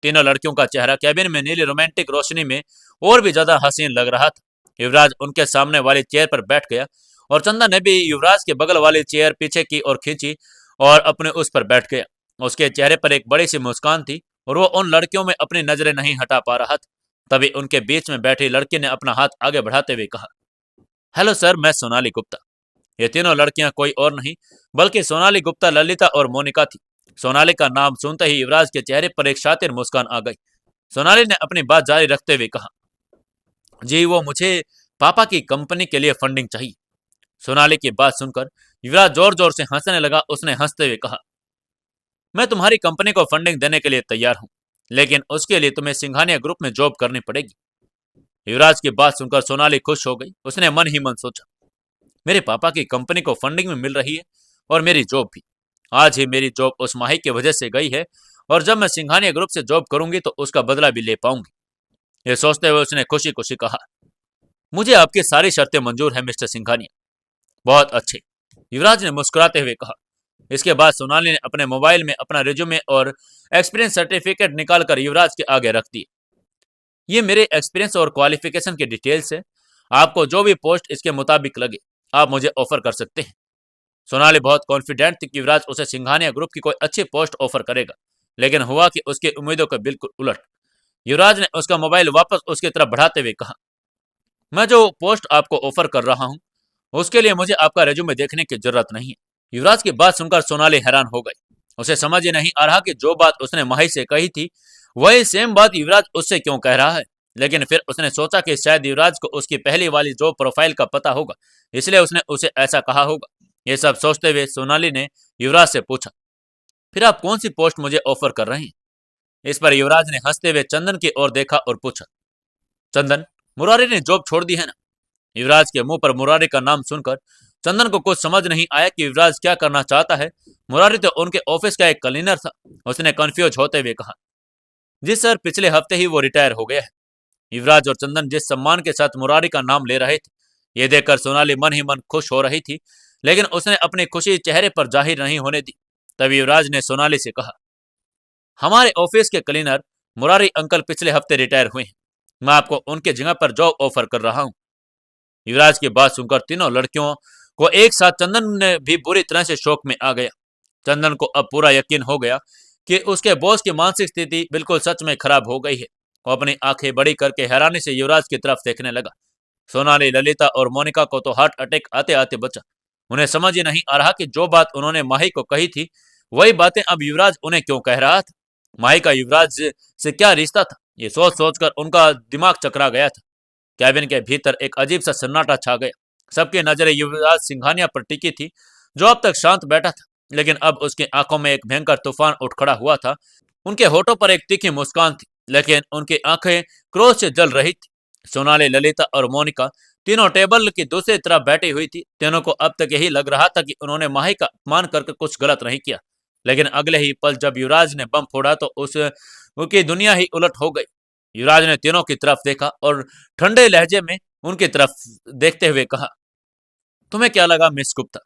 S1: तीनों लड़कियों का चेहरा कैबिन में नीली रोमांटिक रोशनी में और भी ज्यादा हसीन लग रहा था। युवराज उनके सामने वाली चेयर पर बैठ गया और चंदन ने भी युवराज के बगल वाली चेयर पीछे की ओर खींची और अपने उस पर बैठ गया। उसके चेहरे पर एक बड़ी सी मुस्कान थी और वो उन लड़कियों में अपनी नजरें नहीं हटा पा रहा था। तभी उनके बीच में बैठी लड़की ने अपना हाथ आगे बढ़ाते हुए कहा, हेलो सर, मैं सोनाली गुप्ता। ये तीनों लड़कियां कोई और नहीं बल्कि सोनाली गुप्ता, ललिता और मोनिका थी। सोनाली का नाम सुनते ही युवराज के चेहरे पर एक शातिर मुस्कान आ गई। सोनाली ने अपनी बात जारी रखते हुए कहा, जी, वो मुझे पापा की कंपनी के लिए फंडिंग चाहिए। सोनाली की बात सुनकर युवराज जोर जोर से हंसने लगा। उसने हंसते हुए कहा, मैं तुम्हारी कंपनी को फंडिंग देने के लिए तैयार हूं, लेकिन उसके लिए तुम्हें सिंघानिया ग्रुप में जॉब करनी पड़ेगी। युवराज की बात सुनकर सोनाली खुश हो गई। उसने मन ही मन सोचा, मेरे पापा की कंपनी को फंडिंग में मिल रही है और मेरी जॉब भी। आज ही मेरी जॉब उस माही की वजह से गई है और जब मैं सिंघानिया ग्रुप से जॉब करूंगी तो उसका बदला भी ले पाऊंगी। ये सोचते हुए उसने खुशी खुशी कहा, मुझे आपकी सारी शर्तें मंजूर है मिस्टर सिंघानिया। बहुत अच्छे, युवराज ने मुस्कुराते हुए कहा। इसके बाद सोनाली ने अपने मोबाइल में अपना रिज्यूमे और एक्सपीरियंस सर्टिफिकेट निकालकर युवराज के आगे रख दिए। ये मेरे एक्सपीरियंस और क्वालिफिकेशन की डिटेल्स है। आपको जो भी पोस्ट इसके मुताबिक लगे आप मुझे ऑफर कर सकते हैं। सोनाली बहुत कॉन्फिडेंट थी कि युवराज उसे सिंघानिया ग्रुप की कोई अच्छी पोस्ट ऑफर करेगा, लेकिन हुआ कि उसकी उम्मीदों के बिल्कुल उलट। युवराज ने उसका मोबाइल वापस उसकी तरफ बढ़ाते हुए कहा, मैं जो पोस्ट आपको ऑफर कर रहा हूं उसके लिए मुझे आपका रेज्यूमे देखने की जरूरत नहीं है। युवराज की बात सुनकर सोनाली हैरान हो गई। उसे समझ ही नहीं आ रहा कि जो बात उसने माही से कही थी वही सेम बात युवराज उससे क्यों कह रहा है। लेकिन फिर उसने सोचा कि शायद युवराज को उसकी पहली वाली जॉब प्रोफाइल का पता होगा, इसलिए उसने उसे ऐसा कहा होगा। ये सब सोचते हुए सोनाली ने युवराज से पूछा, फिर आप कौन सी पोस्ट मुझे ऑफर कर रहे हैं? इस पर युवराज ने हंसते हुए चंदन की ओर देखा और पूछा, चंदन, मुरारी ने जॉब छोड़ दी है ना? युवराज के मुंह पर मुरारी का नाम सुनकर चंदन को कुछ समझ नहीं आया कि युवराज क्या करना चाहता है। मुरारी तो उनके ऑफिस का एक क्लीनर था। उसने कंफ्यूज होते हुए कहा, जी सर, पिछले हफ्ते ही वो रिटायर हो गया है। युवराज और चंदन जिस सम्मान के साथ मुरारी का नाम ले रहे थे, ये देखकर सोनाली मन ही मन खुश हो रही थी, लेकिन उसने अपनी खुशी चेहरे पर जाहिर नहीं होने दी। तभी युवराज ने सोनाली से कहा, हमारे ऑफिस के क्लीनर मुरारी अंकल पिछले हफ्ते रिटायर हुए हैं। मैं आपको उनके जगह पर जॉब ऑफर कर रहा हूँ। युवराज की बात सुनकर तीनों लड़कियों को एक साथ चंदन ने भी बुरी तरह से शौक में आ गया। चंदन को अब पूरा यकीन हो गया कि उसके बॉस की मानसिक स्थिति बिल्कुल सच में खराब हो गई है। वो अपनी आंखें बड़ी करके हैरानी से युवराज की तरफ देखने लगा। सोनाली, ललिता और मोनिका को तो हार्ट अटैक आते आते बचा। उन्हें समझ ही नहीं आ रहा कि जो बात उन्होंने माही को कही थी, वही बातें अब युवराज उन्हें क्यों कह रहा था। माही का युवराज से क्या रिश्ता था, ये सोच सोचकर उनका दिमाग चकरा गया था। कैबिन के भीतर एक अजीब सा सन्नाटा छा गया। सबकी नजरें युवराज सिंघानिया पर टिकी थी, जो अब तक शांत बैठा था, लेकिन अब उसकी आंखों में एक भयंकर तूफान उठ खड़ा हुआ था। उनके होठों पर एक तीखी मुस्कान थी, लेकिन उनकी आंखें क्रोध से जल रही थी। सोनाली, ललिता और मोनिका तीनों टेबल की दूसरी तरफ बैठी हुई थी। तीनों को अब तक यही लग रहा था कि उन्होंने माही का अपमान करके कुछ गलत नहीं किया, लेकिन अगले ही पल जब युवराज ने बम फोड़ा तो उनकी दुनिया ही उलट हो गई। युवराज ने तीनों की तरफ देखा और ठंडे लहजे में उनकी तरफ देखते हुए कहा, तुम्हें क्या लगा मिस गुप्ता?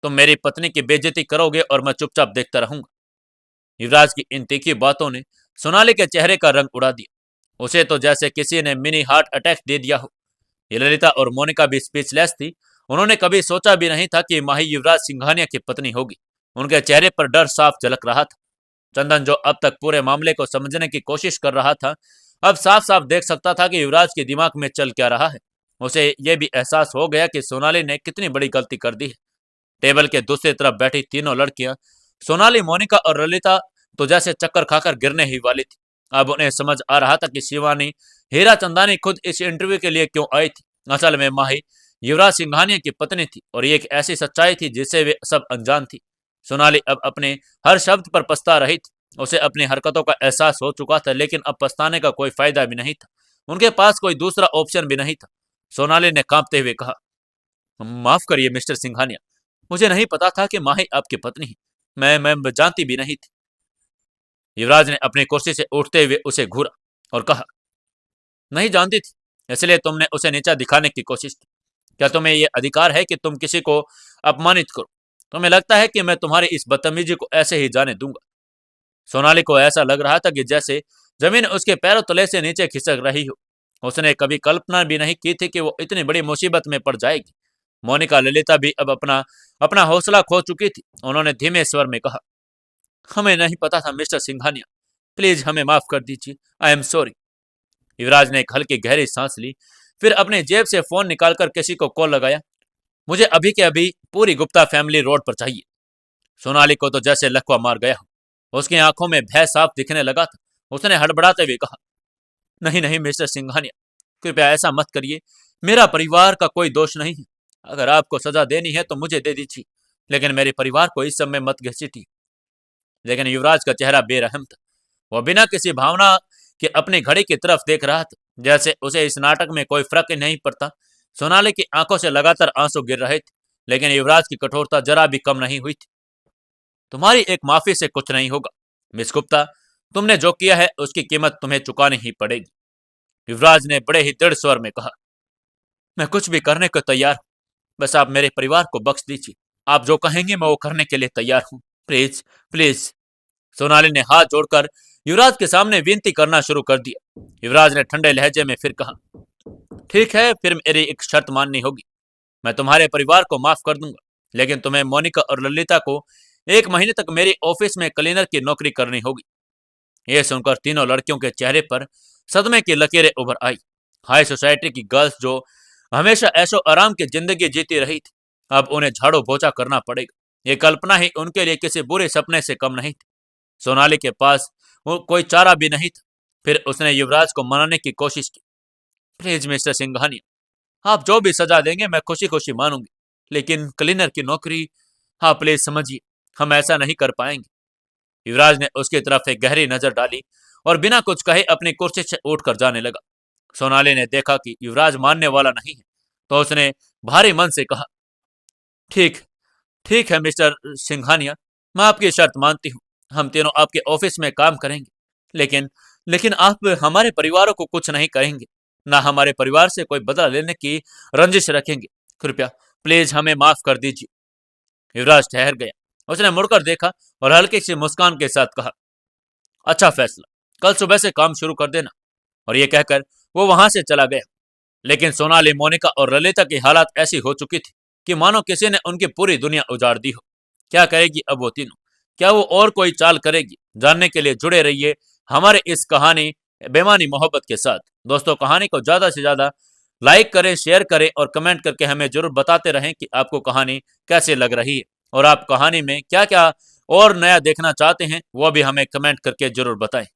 S1: तुम मेरी पत्नी की बेइज्जती करोगे और मैं चुपचाप देखता रहूंगा? युवराज की इन तीखी बातों ने सोनाली के चेहरे का रंग उड़ा दिया। उसे तो जैसे किसी ने मिनी हार्ट अटैक दे दिया हो। ये ललिता और मोनिका भी स्पीचलेस थी। उन्होंने कभी सोचा भी नहीं था कि माही युवराज सिंघानिया की पत्नी होगी। उनके चेहरे पर डर साफ झलक रहा था। चंदन, जो अब तक पूरे मामले को समझने की कोशिश कर रहा था, अब साफ साफ देख सकता था कि युवराज के दिमाग में चल क्या रहा है। उसे यह भी एहसास हो गया कि सोनाली ने कितनी बड़ी गलती कर दी है। टेबल के दूसरी तरफ बैठी तीनों लड़कियां, सोनाली, मोनिका और ललिता, तो जैसे चक्कर खाकर गिरने ही वाली थी। अब उन्हें समझ आ रहा था कि शिवानी हीरा चंदानी खुद इस इंटरव्यू के लिए क्यों आई थी। असल में माही युवराज सिंघानिया की पत्नी थी और ये एक ऐसी सच्चाई थी जिससे वे सब अनजान थी। सोनाली अब अपने हर शब्द पर पछता रही थी। उसे अपनी हरकतों का एहसास हो चुका था, लेकिन अब पछताने का कोई फायदा भी नहीं था। उनके पास कोई दूसरा ऑप्शन भी नहीं था। सोनाली ने कांपते हुए कहा, माफ करिए मिस्टर सिंघानिया, मुझे नहीं पता था कि माही आपकी पत्नी है। मैं जानती भी नहीं थी। युवराज ने अपनी कुर्सी से उठते हुए उसे घूरा और कहा, नहीं जानती थी, इसलिए तुमने उसे नीचा दिखाने की कोशिश की। क्या तुम्हें यह अधिकार है कि तुम किसी को अपमानित करो? तुम्हें लगता है कि मैं तुम्हारी इस बदतमीजी को ऐसे ही जाने दूंगा? सोनाली को ऐसा लग रहा था कि जैसे जमीन उसके पैरों तले से नीचे खिसक रही हो। उसने कभी कल्पना भी नहीं की थी कि वो इतनी बड़ी मुसीबत में पड़ जाएगी। मोनिका, ललिता भी अब अपना अपना हौसला खो चुकी थी। उन्होंने धीमे स्वर में कहा, हमें नहीं पता था मिस्टर सिंघानिया, प्लीज हमें माफ कर दीजिए, आई एम सॉरी। युवराज ने एक हल्की गहरी सांस ली, फिर अपने जेब से फोन निकालकर किसी को कॉल लगाया। मुझे अभी के अभी पूरी गुप्ता फैमिली रोड पर चाहिए। सोनाली को तो जैसे लकवा मार गया हो। उसकी आंखों में भय साफ दिखने लगा था। उसने हड़बड़ाते हुए कहा, नहीं नहीं मिस्टर सिंघानिया, कृपया ऐसा मत करिए। मेरा परिवार का कोई दोष नहीं है। अगर आपको सजा देनी है तो मुझे दे दीजिए, लेकिन मेरे परिवार को इस समय मत घसीटिए। लेकिन युवराज का चेहरा बेरहम था। वह बिना किसी भावना के अपनी घड़ी की तरफ देख रहा था, जैसे उसे इस नाटक में कोई फर्क ही नहीं पड़ता। सोनाली की आंखों से लगातार आंसू गिर रहे थे, लेकिन युवराज की कठोरता जरा भी कम नहीं हुई थी। तुम्हारी एक माफी से कुछ नहीं होगा मिस गुप्ता। तुमने जो किया है उसकी कीमत तुम्हें चुकानी ही पड़ेगी। युवराज ने बड़े ही दृढ़ स्वर में कहा, मैं कुछ भी करने को तैयार हूं, बस आप मेरे परिवार को बख्श दीजिए। आप जो कहेंगे मैं वो करने के लिए तैयार हूं, प्लीज प्लीज। सोनाली ने हाथ जोड़कर युवराज के सामने विनती करना शुरू कर दिया। युवराज ने ठंडे लहजे में फिर कहा, ठीक है, फिर मेरी एक शर्त माननी होगी। मैं तुम्हारे परिवार को माफ कर दूंगा, लेकिन तुम्हें मोनिका और ललिता को 1 महीने तक मेरी ऑफिस में क्लीनर की नौकरी करनी होगी। यह सुनकर तीनों लड़कियों के चेहरे पर सदमे की लकीरें उभर आई। हाई सोसाइटी की गर्ल्स जो हमेशा ऐशो आराम की जिंदगी जीती रही थी, अब उन्हें झाड़ू पोछा करना पड़ेगा। ये कल्पना ही उनके लिए किसी बुरे सपने से कम नहीं थी। सोनाली के पास वो कोई चारा भी नहीं था। फिर उसने युवराज को मनाने की कोशिश की, प्लीज मिस्टर सिंघानिया, आप जो भी सजा देंगे मैं खुशी खुशी मानूंगी, लेकिन क्लीनर की नौकरी, हाँ प्लीज समझिए, हम ऐसा नहीं कर पाएंगे। युवराज ने उसकी तरफ एक गहरी नजर डाली और बिना कुछ कहे अपनी कुर्सी से उठकर जाने लगा। सोनाली ने देखा कि युवराज मानने वाला नहीं है, तो उसने भारी मन से कहा, ठीक ठीक है मिस्टर सिंघानिया, मैं आपकी शर्त मानती हूँ। हम तीनों आपके ऑफिस में काम करेंगे, लेकिन लेकिन आप हमारे परिवारों को कुछ नहीं करेंगे, ना हमारे परिवार से कोई बदला लेने की रंजिश रखेंगे। कृपया प्लीज हमें माफ कर दीजिए। युवराज ठहर गया। उसने मुड़कर देखा और हल्की सी मुस्कान के साथ कहा, अच्छा फैसला, कल सुबह से काम शुरू कर देना। और ये कहकर वो वहां से चला गया। लेकिन सोनाली, मोनिका और ललिता की हालत ऐसी हो चुकी थी कि मानो किसी ने उनकी पूरी दुनिया उजाड़ दी हो। क्या करेगी अब वो तीनों? क्या वो और कोई चाल करेगी? जानने के लिए जुड़े रहिए हमारे इस कहानी बेमानी मोहब्बत के साथ। दोस्तों, कहानी को ज्यादा से ज्यादा लाइक करें, शेयर करें और कमेंट करके हमें जरूर बताते रहें कि आपको कहानी कैसे लग रही है और आप कहानी में क्या क्या और नया देखना चाहते हैं, वो भी हमें कमेंट करके जरूर बताएं।